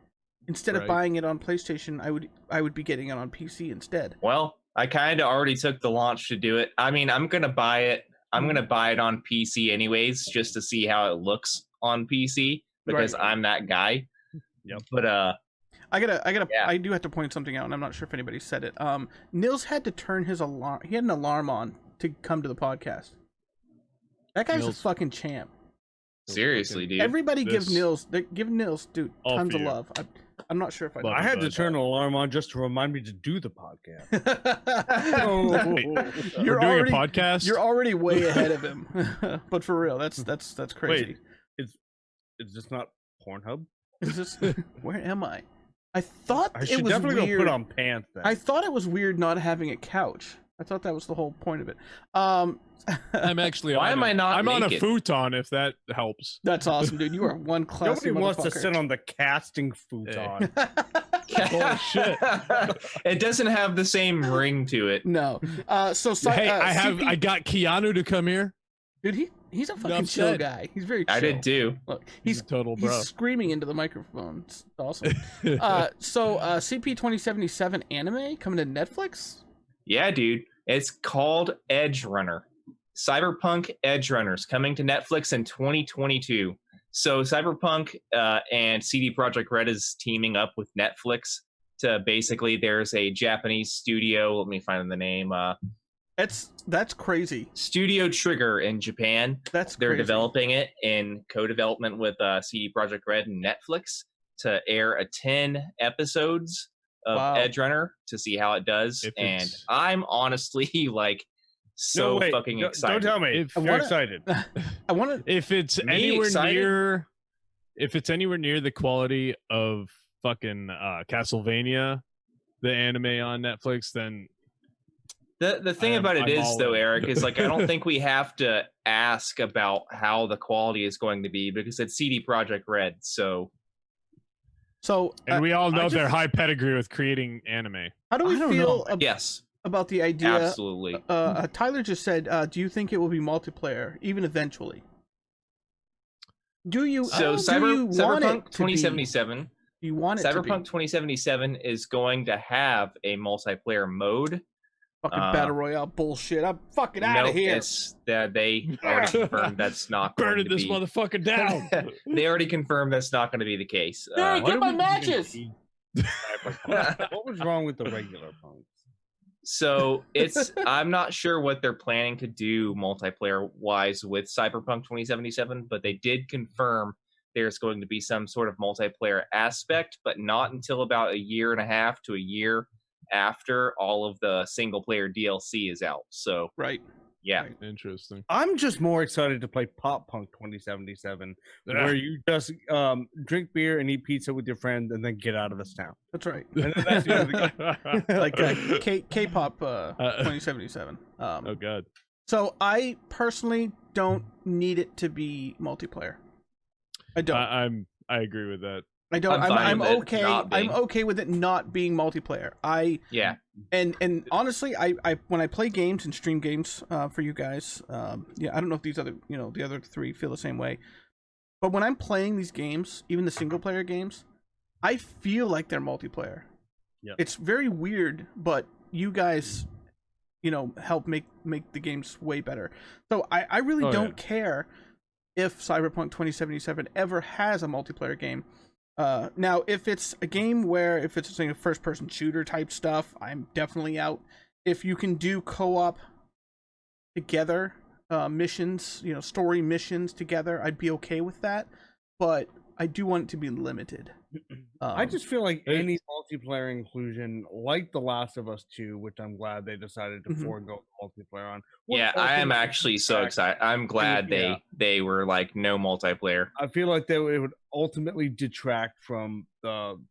Instead of buying it on PlayStation, I would be getting it on PC instead. Well, I kind of already took the launch to do it. I mean, I'm gonna buy it. I'm gonna buy it on PC anyways, just to see how it looks on PC because I'm that guy. Yep. But I do have to point something out, and I'm not sure if anybody said it. Nils had to turn his alarm. He had an alarm on to come to the podcast. That guy's a fucking champ. Seriously, dude. Everybody give Nils, dude, All tons for of you. love. I'm not sure if I. Well, I had to turn an alarm on just to remind me to do the podcast. We're doing a podcast. You're already way ahead of him. But for real, that's crazy. Wait, is this not Pornhub? Is this where am I? I thought I it should was definitely weird. go put on pants then. I thought it was weird not having a couch. I thought that was the whole point of it. I'm actually. Why am I not? I'm on a naked? futon. If that helps. That's awesome, dude. You are one classy Nobody wants to motherfucker. sit on the casting futon. Oh shit! It doesn't have the same ring to it. No. Hey, I got Keanu to come here. Dude, he's a fucking Enough chill said. guy. He's very chill. I did too. Look, He's a total bro. He's screaming into the microphone. It's awesome. CP 2077 anime coming to Netflix? Yeah, dude. It's called Edge Runner. Cyberpunk Edge Runners coming to Netflix in 2022. So Cyberpunk and CD Projekt Red is teaming up with Netflix to basically, there's a Japanese studio. Let me find the name. That's crazy. Studio Trigger in Japan. They're crazy. developing it in co-development with CD Projekt Red and Netflix to air a 10 episodes of Edge Runner to see how it does. And I'm honestly like fucking excited. Don't tell me. You're excited. I want to. If it's anywhere near the quality of fucking Castlevania, the anime on Netflix, then the thing about it is though, Eric, is like I don't think we have to ask about how the quality is going to be because it's CD Projekt Red. So and we all know their high pedigree with creating anime. How do we feel? Yes. About the idea. Absolutely. Tyler just said, do you think it will be multiplayer, even eventually? Do you? So do you want Cyberpunk it to be- 2077. You want it to Cyberpunk be 2077 is going to have a multiplayer mode. fucking battle royale bullshit? I'm fucking out Nope, of here. it's that they already confirmed that's not going Burning to this be. motherfucker down. They already confirmed that's not going to be the case. Hey, Why get do my we even matches. need Cyberpunk? What was wrong with the regular punks? So I'm not sure what they're planning to do multiplayer wise with Cyberpunk 2077, but they did confirm there's going to be some sort of multiplayer aspect, but not until about a year and a half to a year after all of the single player DLC is out. So Right. yeah. Right. Interesting. I'm just more excited to play Pop Punk 2077, where you just drink beer and eat pizza with your friends and then get out of this town. That's right. And then that's the end of the game. Like K-pop 2077. Oh god. So I personally don't need it to be multiplayer. I don't. I agree with that. I don't. I'm fine I'm with it okay. not I'm being. okay with it not being multiplayer. Yeah. And honestly, I when I play games and stream games for you guys, yeah, I don't know if these other the other three feel the same way, but when I'm playing these games, even the single player games, I feel like they're multiplayer. Yeah. It's very weird, but you guys, help make the games way better. So I really Oh, don't care if Cyberpunk 2077 ever has a multiplayer game. Now, if it's a game where if it's a first-person shooter type stuff, I'm definitely out. If you can do co-op together, missions, story missions together, I'd be okay with that. But I do want it to be limited. I just feel like any multiplayer inclusion, like The Last of Us 2, which I'm glad they decided to Mhm. forego multiplayer on. would Yeah, I am ultimately actually so detract- excited. I'm glad Yeah. they were like no multiplayer. I feel like it would ultimately detract from the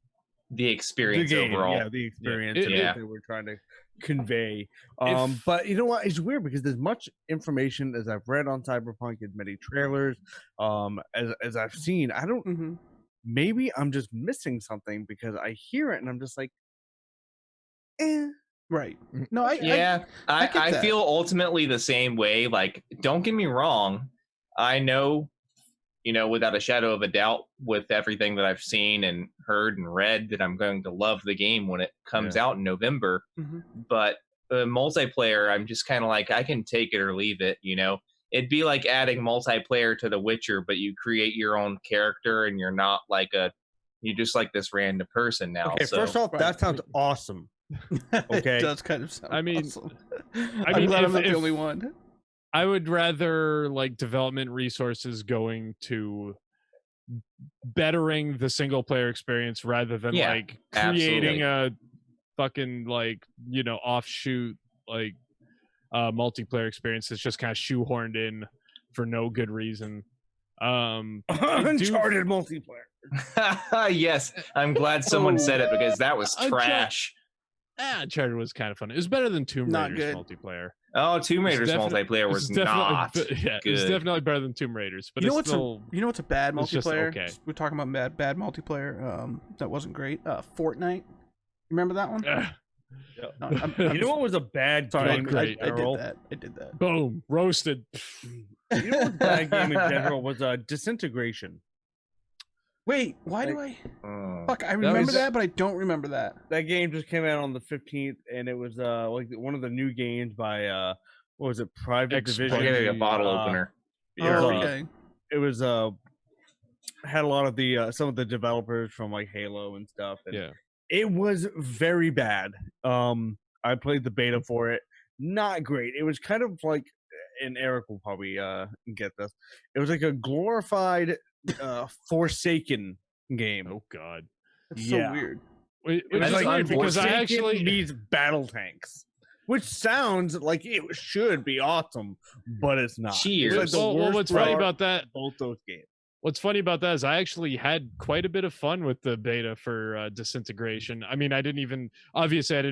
The experience game, overall. yeah, the experience It- of yeah. what they were trying to convey. If- But you know what? It's weird because there's much information as I've read on Cyberpunk, as many trailers, as I've seen. I don't. hmm Maybe I'm just missing something because I hear it and I'm just like, Right. No, I Yeah, I I, get I that. feel ultimately the same way. Like, don't get me wrong. I know, without a shadow of a doubt, with everything that I've seen and heard and read, that I'm going to love the game when it comes out in November. Mhm. But multiplayer, I'm just kind of like, I can take it or leave it. It'd be like adding multiplayer to The Witcher, but you create your own character and you're not like you're just like this random person now. okay, so. first off, Right. that sounds awesome. Okay. It does kind of sound I mean- awesome. I I'm mean, glad I'm if- not the if- only one. I would rather like development resources going to bettering the single player experience rather than Yeah, like creating absolutely. a fucking like offshoot like multiplayer experience that's just kind of shoehorned in for no good reason. I do- Uncharted multiplayer. Yes, I'm glad someone said it because that was Uncharted- trash. Uncharted was kind of fun. It was better than Tomb Not Raider's good. multiplayer. Oh, Tomb It's Raider's defi- multiplayer It's was definitely not it was good. definitely better than Tomb Raiders, but You know it's what's still what's a bad it's just multiplayer? okay. We're talking about bad multiplayer. That wasn't great. Fortnite. Remember that one? No, I'm You know what was a bad sorry. game great. in general? I did that. boom roasted. You know what's a bad game in general was Disintegration. Wait, why do I? Mm. Fuck, I remember was- that, but I don't remember that. That game just came out on the 15th, and it was like one of the new games by what was it, Private Xbox. Division? I'm getting a bottle Uh, opener. Yeah, Oh, right. okay. It was had a lot of the some of the developers from like Halo and stuff. And Yeah. it was very bad. I played the beta for it. Not great. It was kind of like, and Eric will probably get this. It was like a glorified Forsaken game. Oh god. It's Yeah. so weird. It It was was That's weird because I Forsaken actually meets battle tanks, which sounds like it should be awesome, but it's not. Cheers. It's like the well, worst what's funny part about that of both those games. What's funny about that is I actually had quite a bit of fun with the beta for Disintegration. I mean, I didn't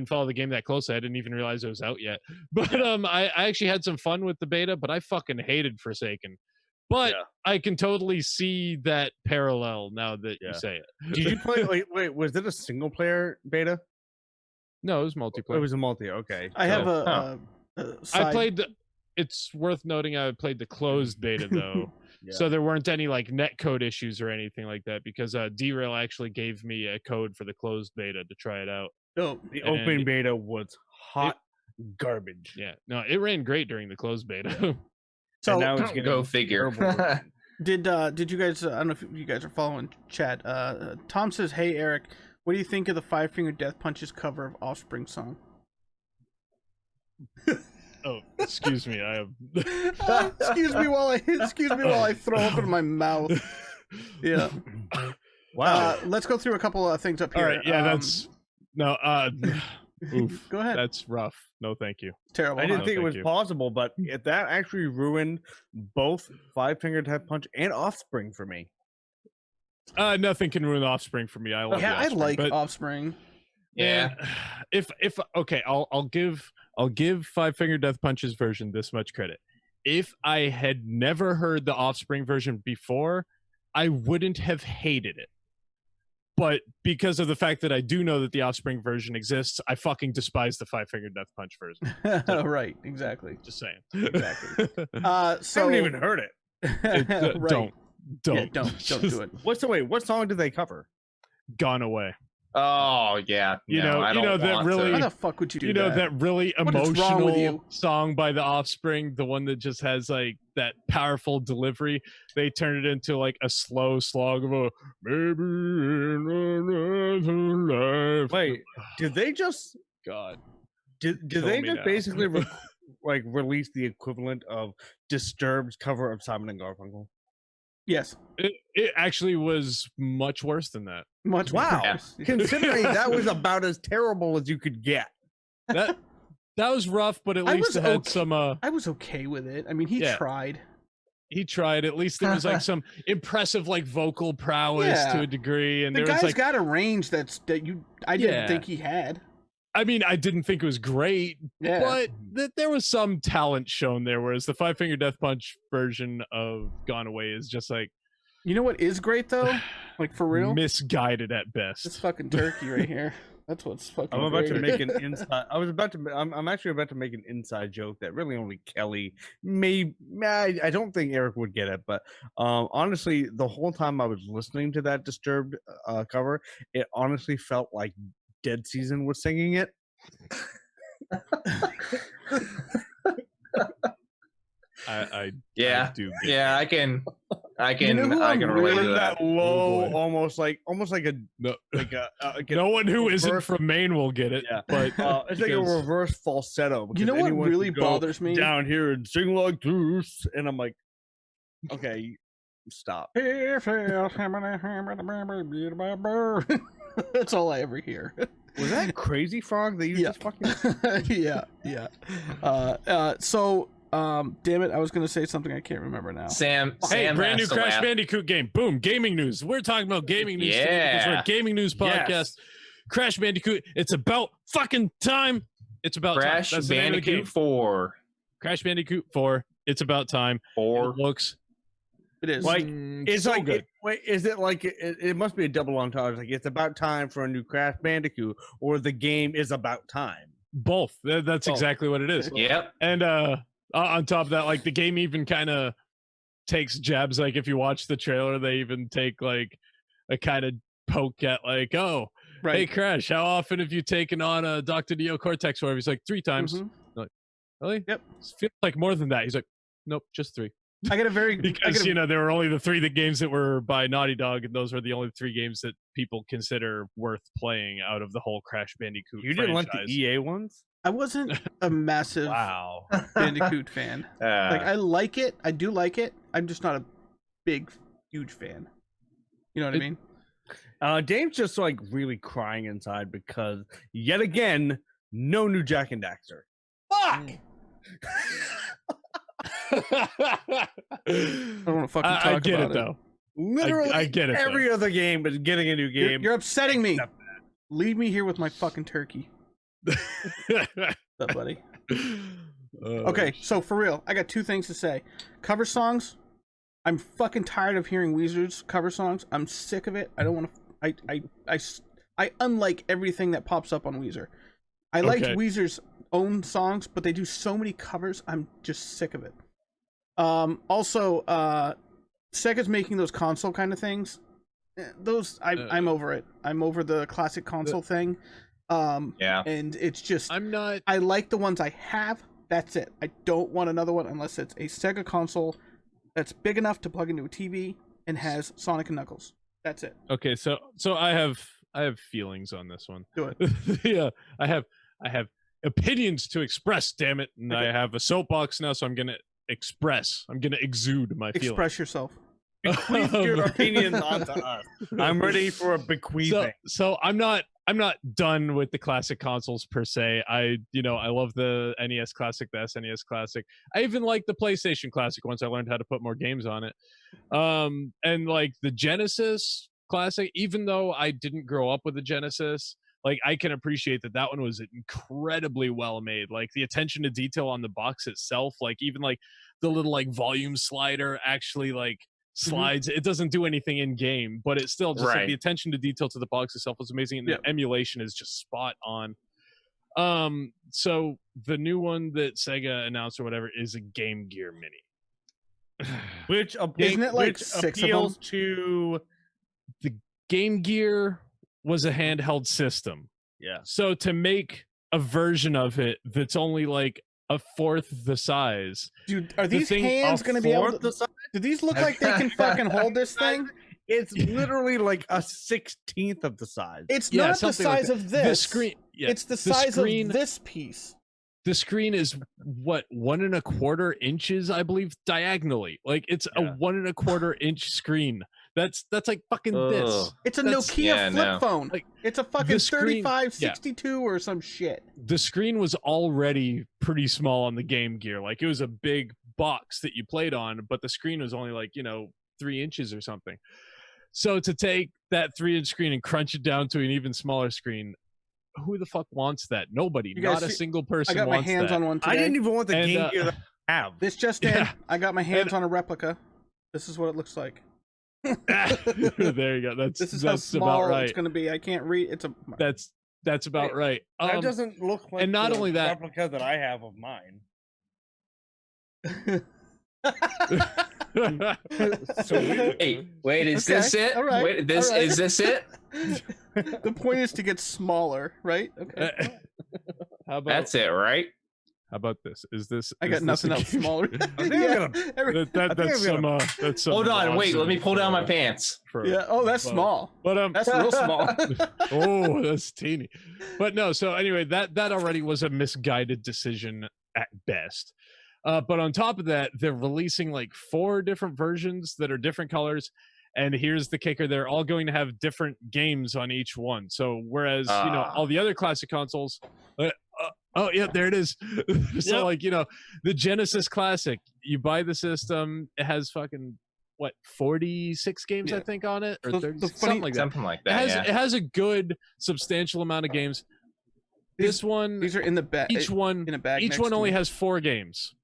follow the game that closely. I didn't even realize it was out yet. But I actually had some fun with the beta, but I fucking hated Forsaken. But Yeah. I can totally see that parallel now that Yeah. you say it. Did you play? Wait, was it a single player beta? No, it was multiplayer. It was a multi. Okay, I have so- a I side- played it's worth noting I played the closed beta though. Yeah. So there weren't any like netcode issues or anything like that because Derail actually gave me a code for the closed beta to try it out. Oh, the and open beta was hot garbage. Yeah, no, it ran great during the closed beta. so And now it's getting Go figure. terrible version. did you guys? I don't know if you guys are following chat. Tom says, "Hey Eric, what do you think of the Five Finger Death Punches cover of Offspring song?" Oh, excuse me, I have. excuse me while I throw up in my mouth. Yeah. Wow. Let's go through a couple of things up All here. right, yeah, that's no. Oof, Go ahead. that's rough. No, thank you. Terrible. I huh? didn't think it thank was you. possible, but that actually ruined both Five Finger Death Punch and Offspring for me. Nothing can ruin Offspring for me. I love Yeah, the I Offspring, like but Offspring. Yeah. man, if okay, I'll give Five Finger Death Punch's version this much credit. If I had never heard the Offspring version before, I wouldn't have hated it. But because of the fact that I do know that the Offspring version exists, I fucking despise the Five Finger Death Punch version. Right, exactly. Just saying. Exactly. I So haven't even heard it. right. Don't Yeah, don't Just do it. What song did they cover? Gone Away. Oh yeah. You No, know- I you don't know that want really- Why to. the fuck would you do You know that really What is wrong with you? emotional song by the Offspring, the one that just has like that powerful delivery. They turned it into like a slow slog of a maybe in another life. Wait, did they just God. did Kill they me just now. basically like release the equivalent of Disturbed's cover of Simon and Garfunkel? Yes. It actually was much worse than that. Much Wow. worse. Considering that was about as terrible as you could get. That was rough, but at I least was it had okay. some I was okay with it. I mean, he Yeah. tried. he tried. At least there was like some impressive like vocal prowess to Yeah. a degree. And The there was guy's like got a range I didn't Yeah. think he had. I mean, I didn't think it was great, Yeah. but there was some talent shown there. Whereas the Five Finger Death Punch version of Gone Away is just like You know what is great though? Like for real? misguided at This best. fucking turkey right here. That's what's fucking I'm about to great. make an inside. I'm actually about to make an inside joke that really only Kelly may. I don't think Eric would get it, but honestly, the whole time I was listening to that Disturbed cover, it honestly felt like Dead Season was singing it. I Yeah. do. Get Yeah, I can know who I I'm can really- relate to That that. low, boy. almost like a no, like no one who isn't reverse- from Maine will get it. Yeah. But it's like a because- reverse falsetto. You know because what anyone really could go bothers me? down here and sing like this, and I'm like, okay, stop. That's all I ever hear. Was that Crazy Frog that you Yeah. just fucking? yeah. Damn it, I was gonna say something I can't remember now. Sam Hey, Sam brand new has to Crash laugh. Bandicoot game. Boom, gaming news. We're talking about gaming news today because we're Yeah. a gaming news podcast. Yes. Crash Bandicoot. It's about fucking time. It's about Crash time. That's the name of the game. Bandicoot 4. Crash Bandicoot 4. It's about time. 4. It looks It is. Like, It's so like, good. wait, is it like it must be a double entendre? Like it's about time for a new Crash Bandicoot, or the game is about time. Both. That's Oh. exactly what it is. Yep. And on top of that, like the game even kind of takes jabs. Like if you watch the trailer, they even take like a kind of poke at like, oh, hey right. Crash, how often have you taken on a Dr. Neo Cortex? Or he's like 3 times. Mhm. Really? Yep. Feels like more than that. He's like, nope, just 3. I get a very Because you know there were only the 3 games that were by Naughty Dog, and those were the only 3 games that people consider worth playing out of the whole Crash Bandicoot. You didn't like franchise. the EA ones? I wasn't a massive Wow. Bandicoot fan. Like Uh, I like it. I do like it. I'm just not a big, huge fan. You know what I mean? Dave's just like really crying inside because yet again, no new Jack and Daxter. Fuck. I don't want to fucking talk I get about it though. Literally, I get it, though. every other game is getting a new You're, game. you're upsetting me. except Leave me here with my fucking turkey, buddy. Okay, so for real, I got 2 things to say. Cover songs. I'm fucking tired of hearing Weezer's cover songs. I'm sick of it. I don't want to. I unlike everything that pops up on Weezer. I liked Okay. Weezer's own songs, but they do so many covers. I'm just sick of it. Also, Sega's making those console kind of things. Those I'm over it. I'm over the classic console thing. Yeah. And it's just I'm not. I like the ones I have. That's it. I don't want another one unless it's a Sega console that's big enough to plug into a TV and has Sonic and Knuckles. That's it. Okay, so I have feelings on this one. Do it. Yeah, I have opinions to express. Damn it, and Okay. I have a soapbox now, so I'm gonna express. I'm gonna exude my feelings. Express yourself. Bequeath your opinions onto us. I'm ready for a bequeathing. So I'm not done with the classic consoles per se. I love the NES Classic, the SNES Classic. I even like the PlayStation Classic once I learned how to put more games on it. And like the Genesis Classic, even though I didn't grow up with the Genesis, like I can appreciate that one was incredibly well made. Like the attention to detail on the box itself, like even like the little like volume slider actually like slides. It doesn't do anything in game, but it's still just like Right. the attention to detail to the box itself was amazing, and Yeah. the emulation is just spot on. So the new one that Sega announced or whatever is a Game Gear Mini. Which Isn't it like which 6 of appeals them? to Game Gear was a handheld system. yeah. So to make a version of it that's only like a fourth the size, Dude, are The these thing- hands going to be able Fourth to... the size? Do these look like they can fucking hold this thing? It's literally like a 16th of the size. It's Yeah, not the something like size that. of this. the screen, yeah, It's the size screen- of this piece. the screen is what 1.25 inches, I believe, diagonally. Like it's a Yeah. 1.25 inch screen. That's like fucking this. Ugh. It's a That's- Nokia yeah, flip no. phone. Like, It's a fucking the screen- 3562 or some shit. The screen was already pretty small on the Game Gear. Like it was a big box that you played on, but the screen was only like 3 inches or something. So to take that 3-inch screen and crunch it down to an even smaller screen, who the fuck wants that? Nobody. You guys Not a see- single I person got my wants hands that. on one today. I didn't even want the And, Game Gear that I have. This just in. Yeah. I got my hands on a replica. This is what it looks like. There you go. That's This is how small about right. it's going to be. I can't read. It's a. That's about right. That doesn't look like and not the only that- replica that I have of mine. So Hey, wait, is Okay, this it? all right, Wait, this all right. is this it? The point is to get smaller, right? Okay. How about That's it, right? How about this? Is this? I is got this nothing a else game- smaller. I think I'm gonna- That's I'm gonna- that's some. Hold on, wait, let me nonsense pull down my for- pants. for- Yeah. Oh, that's but- small. But That's real small. oh, that's teeny. But no, so anyway, that already was a misguided decision at best. But on top of that, they're releasing like 4 different versions that are different colors. And here's the kicker: they're all going to have different games on each one. So whereas Ah. all the other classic consoles, oh yeah, there it is. So Yep. the Genesis Classic, you buy the system, it has fucking what 46 games I Yeah. think on it, or The- 30, the something funny- like that. Something like It that. has Yeah. it has a good substantial amount of games. This one, These are in the bag. each one, in a bag. each next one to only me. has 4 games,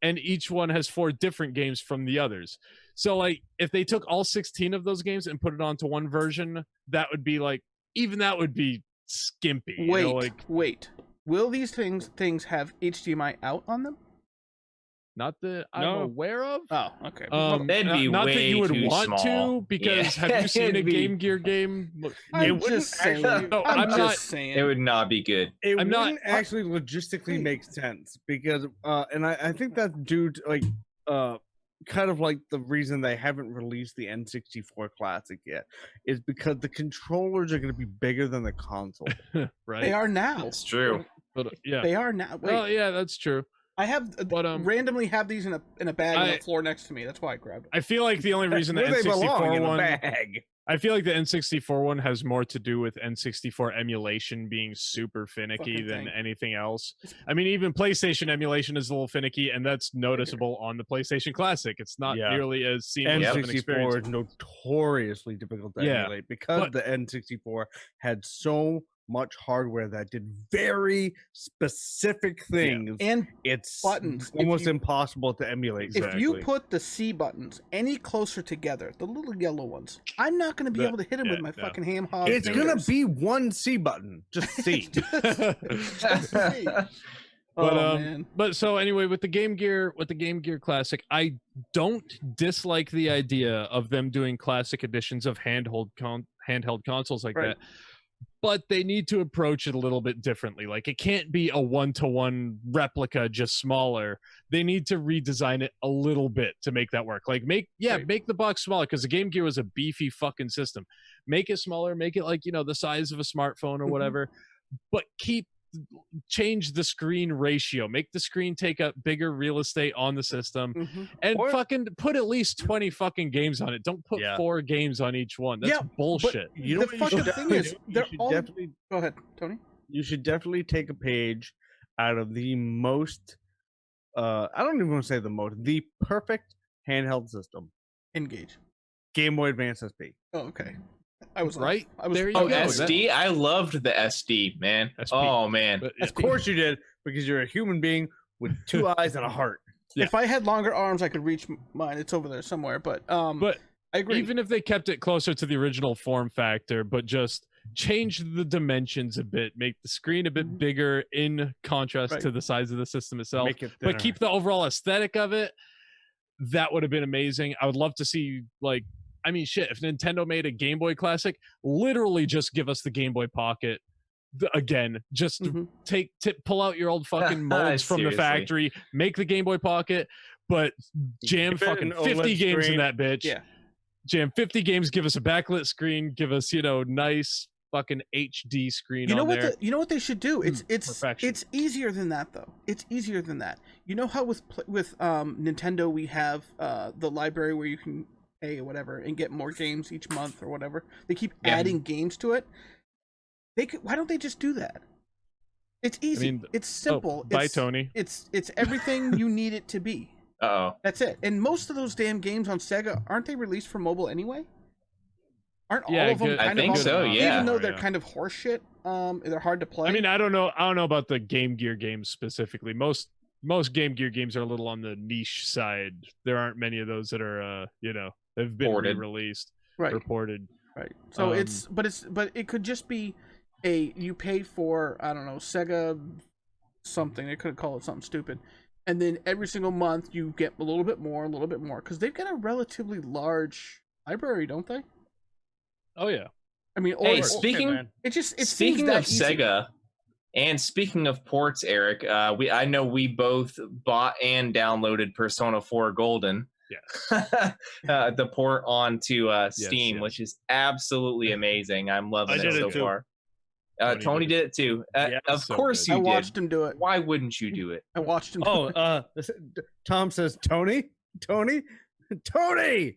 and each one has 4 different games from the others. So like, if they took all 16 of those games and put it onto one version, that would be like, even that would be skimpy. you know, Wait, wait. Will these things have HDMI out on them? not that I'm No. aware of. Oh, okay. That'd be not that way you would too want small. to, because Yeah, have you seen a it'd be- Game Gear game? Look, I'm wouldn't just saying. actually- No, I'm I'm just not- saying. It would not be good. It I'm not- wouldn't actually logistically make sense because, and I think that's due to like, kind of like the reason they haven't released the N64 Classic yet is because the controllers are going to be bigger than the console. right? They are now. It's true. But, yeah. They are now. Wait, Well, yeah, that's true. I have But randomly have these in a bag on I- the floor next to me. That's why I grabbed it. I feel like the only reason the Where they belong N64 in a one, bag. I feel like the N64 one has more to do with N64 emulation being super finicky Fucking than thing. anything else. I mean, even PlayStation emulation is a little finicky, and that's noticeable on the PlayStation Classic. It's not Yeah. nearly as seamless of an N64 experience. is notoriously difficult to Yeah, emulate because but- the N64 had so much hardware that did very specific things. And It's buttons. If almost you- impossible to emulate. if you Exactly. put the C buttons any closer together, the little yellow ones, I'm not going to be Yeah, able to hit them with my no. fucking ham hog. It's gonna fingers. be one C button, just C. Just C. But Oh, man. but so anyway, with the Game Gear Classic, I don't dislike the idea of them doing classic editions of handheld consoles like Right. that. But they need to approach it a little bit differently. Like it can't be a 1-to-1 replica, just smaller. They need to redesign it a little bit to make that work. Like make Right. the box smaller, because the Game Gear was a beefy fucking system. Make it smaller, make it like, the size of a smartphone or Mhm. whatever, but change the screen ratio, make the screen take up bigger real estate on the system, Mhm. and Or- fucking put at least 20 fucking games on it. Don't put Yeah. 4 games on each one. That's Yeah, but- bullshit. You know The what you fucking should thing definitely is, do? they're You should all- definitely Go ahead, Tony. you should definitely take a page out of the most I don't even want to say the perfect handheld system. Engage. Game Boy Advance SP. Oh, okay. I was off. Right? I was There you Oh, go. SD. I loved the SD, man. SP. Oh man. But, Of course you did, because you're a human being with 2 eyes and a heart. Yeah. If I had longer arms, I could reach mine. It's over there somewhere. But but I agree. even if they kept it closer to the original form factor, but just change the dimensions a bit, make the screen a bit Mhm. bigger in contrast Right. to the size of the system itself, Make it but thinner. keep the overall aesthetic of it, that would have been amazing. I would love to see, like, I mean, shit, if Nintendo made a Game Boy Classic, literally just give us the Game Boy Pocket again. Just Mhm. pull out your old fucking molds from the Seriously. factory, make the Game Boy Pocket, but jam Give it fucking an 50 OLED games in screen. that bitch. Yeah. Jam 50 games, give us a backlit screen, give us, nice fucking HD screen You know on what? there. You know what they should do? It's perfection. it's easier than that though. It's easier than that. You know how with Nintendo we have the library where you can pay or whatever and get more games each month or whatever. They keep Yeah. adding games to it. Why don't they just do that? It's easy. mean, it's simple. Bye, it's, Tony. It's everything you need it to be. Uh-oh. That's it. And most of those damn games on Sega, aren't they released for mobile anyway? Aren't Yeah, all of them good- I kind think of so, mobile? yeah. Even though they're Yeah. kind of horseshit, they're hard to play. I mean, I don't know about the Game Gear games specifically. Most Game Gear games are a little on the niche side. There aren't many of those that are they've been Ported. released right. or ported. Right. So Um, but it could just be you pay for, I don't know, Sega something. They could call it something stupid. And then every single month you get a little bit more, because they've got a relatively large library, don't they? Oh yeah. I mean, Hey, or speaking it seems speaking that of easy. Sega, and speaking of ports, Eric, I know we both bought and downloaded Persona 4 Golden. Yes. The port onto Steam, yes. which is absolutely amazing. I'm loving I it did it so too. far. Tony Tony did did it too. Yeah, Of so course good. I you watched did. him do it. Why wouldn't you do it? I watched him. Do Oh, it. Tom says Tony. Okay.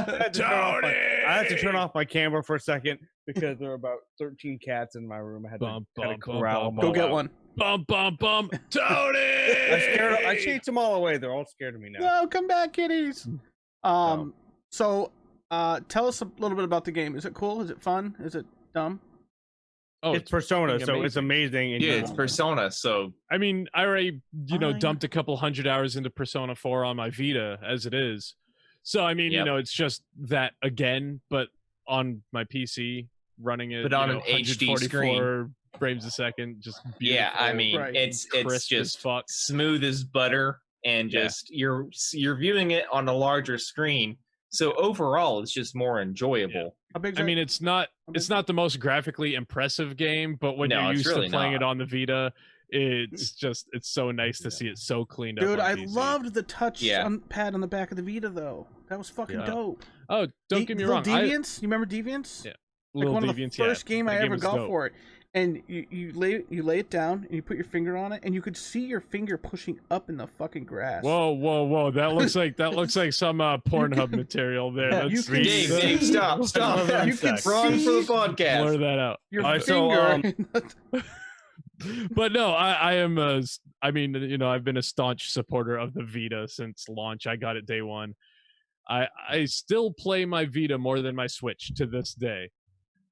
I had to turn off my camera for a second because there were about 13 cats in my room. I had to Bum, kind bum, of corral bum, them Go all get out. one. Bum bum bum. Tony. I chased them all away. They're all scared of me now. No, come back, kitties. So tell us a little bit about the game. Is it cool? Is it fun? Is it dumb? Oh, It's Persona, fucking so it's amazing. and Yeah, you it's know, Persona. So I mean, I already, Fine. dumped a couple hundred hours into Persona 4 on my Vita as it is. So, I mean, Yep. it's just that again, but on my PC, running it, But on an HD 144 frames a second, just yeah, I beautiful, mean, Right. it's crisp as just fuck. smooth as butter, and Yeah. just you're viewing it on a larger screen. So overall, it's just more enjoyable. How big? I mean, it's not the most graphically impressive game, but when No, you're it's used really to playing not. it on the Vita, it's so nice to see it so cleaned up. dude, on I PC. loved the touch Yeah. pad on the back of the Vita though. That was fucking Yeah. dope. Oh, don't get me wrong. Deviants, you remember Deviants? Yeah. Like Little one of the Deviants, first yeah, game I that ever was got dope. for it. And you lay it down and you put your finger on it and you could see your finger pushing up in the fucking grass. Whoa! That looks like some Pornhub material there. You That's can Dave, see- Dave, stop! You can Wrong for the see blur podcast. that out. your Alright, so, finger. But no, I am I've been a staunch supporter of the Vita since launch. I got it day one. I still play my Vita more than my Switch to this day.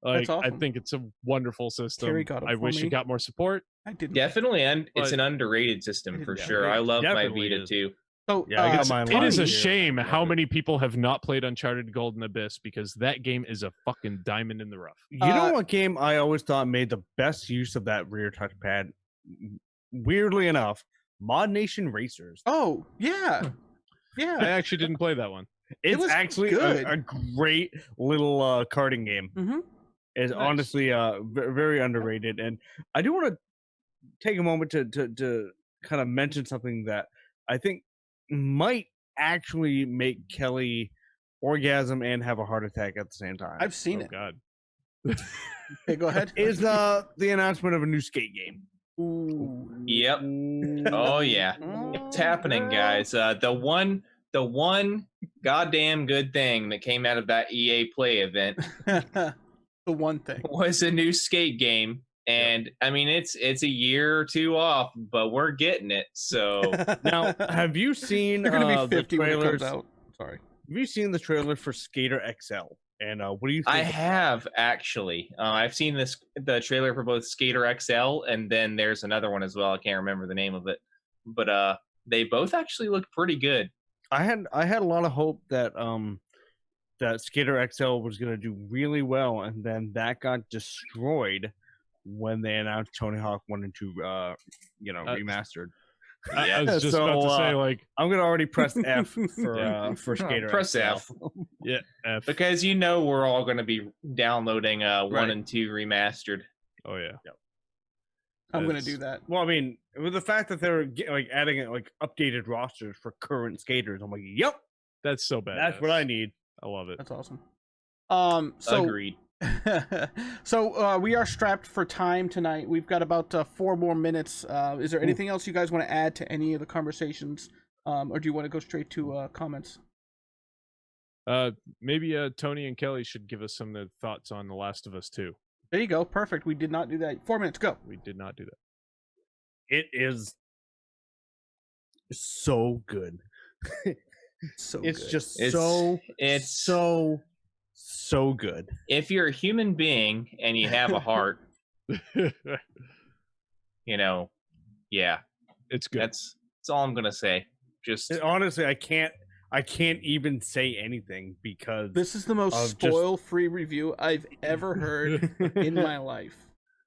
Like, I awesome. think it's a wonderful system. Carrie got it I for wish me. it got more support. I didn't. Definitely, and it's But- an underrated system It for is sure. underrated. I love my Definitely Vita is. too. So Yeah, I got It's- mine it is a last year. shame I how love it. many people have not played Uncharted Golden Abyss because that game is a fucking diamond in the rough. You know Uh, what game I always thought made the best use of that rear touchpad? Weirdly enough, Mod Nation Racers. Oh yeah, I yeah. actually didn't play that one. It's was actually good. a great little karting game. Mm-hmm. It's Nice. honestly very underrated, and I do want to take a moment to kind of mention something that I think might actually make Kelly orgasm and have a heart attack at the same time. I've seen Oh it. god. Okay, go ahead. Is the announcement of a new skate game? Ooh. Yep. Oh yeah, it's happening, guys. The one goddamn good thing that came out of that EA Play event The one thing. was a new skate game, and I mean it's a year or two off, but we're getting it. So Now, have you seen You're gonna the be 50 when it trailers? comes out. Sorry. Have you seen the trailer for Skater XL? And what do you think? I have actually. I've seen the trailer for both Skater XL, and then there's another one as well. I can't remember the name of it, but they both actually look pretty good. I had a lot of hope that that Skater XL was going to do really well, and then that got destroyed when they announced Tony Hawk 1 and 2 remastered. I was just So, about to say, like, I'm going to already press F for Yeah. for Skater Press XL. F. yeah, F. Because we're all going to be downloading 1 Right. and 2 remastered. Oh yeah. I'm gonna That's- do that. Well, I mean, with the fact that they're like adding like updated rosters for current skaters, I'm like, yep, That's so bad. that's what I need. I love it. That's awesome. So Agreed. so we are strapped for time tonight. We've got about 4 more minutes. Is there anything else you guys want to add to any of the conversations, or do you want to go straight to comments? Maybe Tony and Kelly should give us some of their thoughts on The Last of Us 2. There you go. Perfect. We did not do that. 4 minutes. Go. We did not do that. It is so good. So It's good. just It's so good. if you're a human being and you have a heart, yeah, It's good. that's all I'm gonna say. Just Honestly, I can't even say anything because This is the most of just- spoil-free review I've ever heard in my life.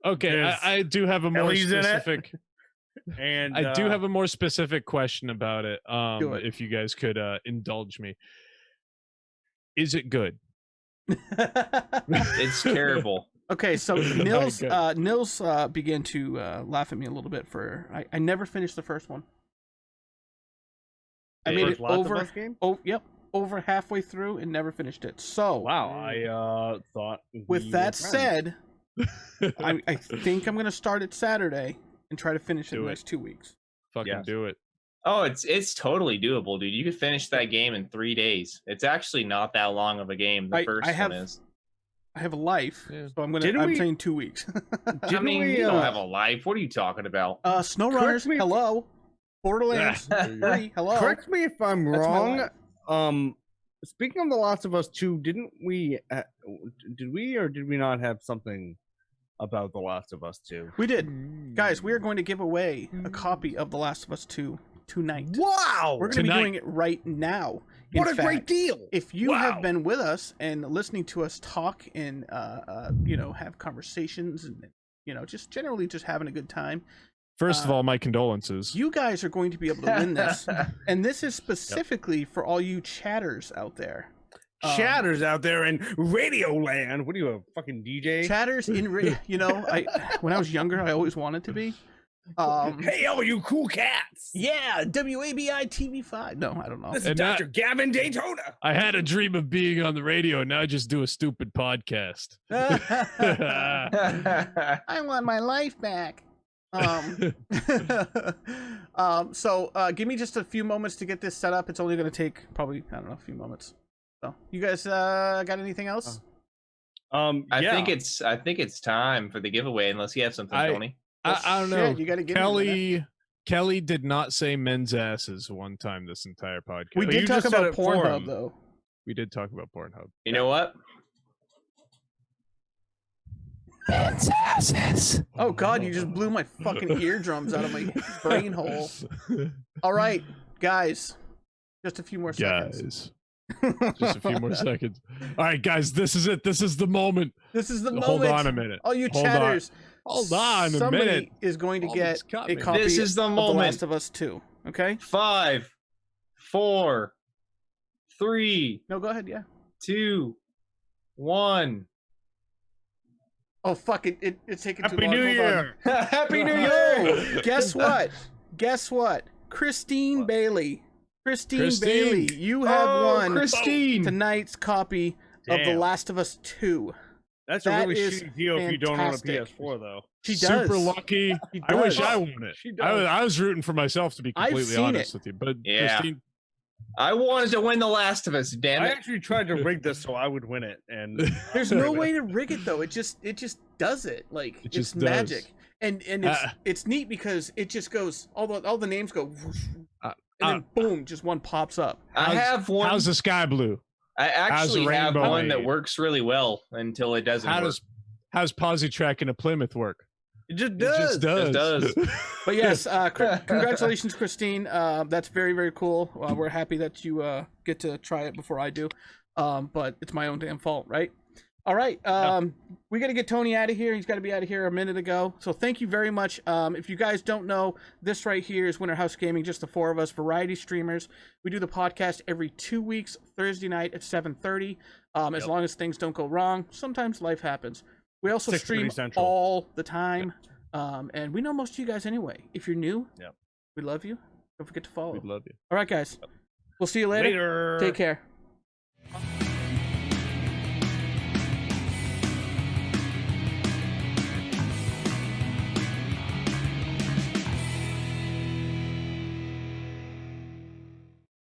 Okay, There's I do have a more Ellie's in it. specific. and I do have a more specific question about it. Do it. If you guys could indulge me, is it good? it's terrible. Okay, so Not good. Nils began to laugh at me a little bit for I never finished the first one. I made it over. game. Oh, yep, over halfway through and never finished it. So Wow, I thought. with we that were friends. said, I think I'm gonna start it Saturday and try to finish it in Do the it. next 2 weeks. Fucking Yes. do it. Oh, it's totally doable, dude. You could finish that game in 3 days. It's actually not that long of a game. The I first have- one is. I have a life, Yeah. so I'm Didn't we- saying 2 weeks. I Didn't mean, we, you don't uh, have a life. What are you talking about? SnowRunners, me if- hello. Borderlands Yeah. 3, hello. Correct me if I'm That's my wrong. life. Speaking of The Last of Us 2, didn't we? Did we or did we not have something about The Last of Us 2? We did. Guys, we are going to give away a copy of The Last of Us 2 tonight. Wow! We're going to be Tonight. doing it right now. In what a fact, great deal! If you Wow. have been with us and listening to us talk and have conversations and just generally just having a good time, First of all, my condolences. you guys are going to be able to win this. And this is specifically for all you chatters out there. Shatters out there in Radio Land. What are you, a fucking DJ? Chatters in when I was younger, I always wanted to be. Hey, all you cool cats! Yeah, WABI TV5. No, I don't know. This is And that- Dr. Gavin Daytona. I had a dream of being on the radio, and now I just do a stupid podcast. I want my life back. So give me just a few moments to get this set up. It's only going to take probably, I don't know, a few moments. So you guys got anything else? I yeah. think it's time for the giveaway. Unless you have something, I- Tony. I don't Shit, know. You got to give me a minute. Kelly did not say men's asses one time this entire podcast. We But did you talk just said about it for Pornhub him. though. We did talk about Pornhub. You know what? Oh God, you just blew my fucking eardrums out of my brain hole. All right, guys, just a few more seconds. Just a few more seconds. All right, guys, this is it. This is the moment. This is the moment. Hold on a minute. All you Hold on. chatters. Hold on a Somebody minute. is going to All get this cut a me. copy This is the of The moment. Last of Us 2. Okay? 5, 4, 3, No, go ahead. Yeah. 2, 1. Oh fuck it! It's taking too Happy long. New Hold on. Year. Happy New Year! Oh, guess what? Guess what? Christine Bailey. Christine Bailey, you have won Christine. tonight's copy of The Damn. Last of Us 2. That's That a really is shitty deal if you don't own a fantastic. PS4, though. She does. Super lucky. She I wish does. I won it. She I, does. I was rooting for myself, to be I've completely seen honest it. with you. But Yeah. Christine, I wanted to win The Last of Us, damn I it. actually tried to rig this so I would win it, and There's no way to rig it though. It just does it. Like It it's just does. magic. And it's neat because it just goes all the names go whoosh, Uh, and then boom, just one pops up. I have one. how's the sky blue? I actually the have rainbow one that made? works really well until it doesn't How work. how's Positrack in a Plymouth work? it just It does. just does. It does. But yes, congratulations, Christine. That's very, very cool. We're happy that you get to try it before I do. But it's my own damn fault, right? All right. We got to get Tony out of here. He's got to be out of here a minute ago. So thank you very much. If you guys don't know, this right here is Winter House Gaming, just the four of us, variety streamers. We do the podcast every 2 weeks, Thursday night at 7:30. As long as things don't go wrong. Sometimes life happens. We also 6:30 stream Central. all the time. And we know most of you guys anyway. If you're new, Yep. we love you. Don't forget to follow. We'd love you. All right, guys. We'll see you later. Later. Take care.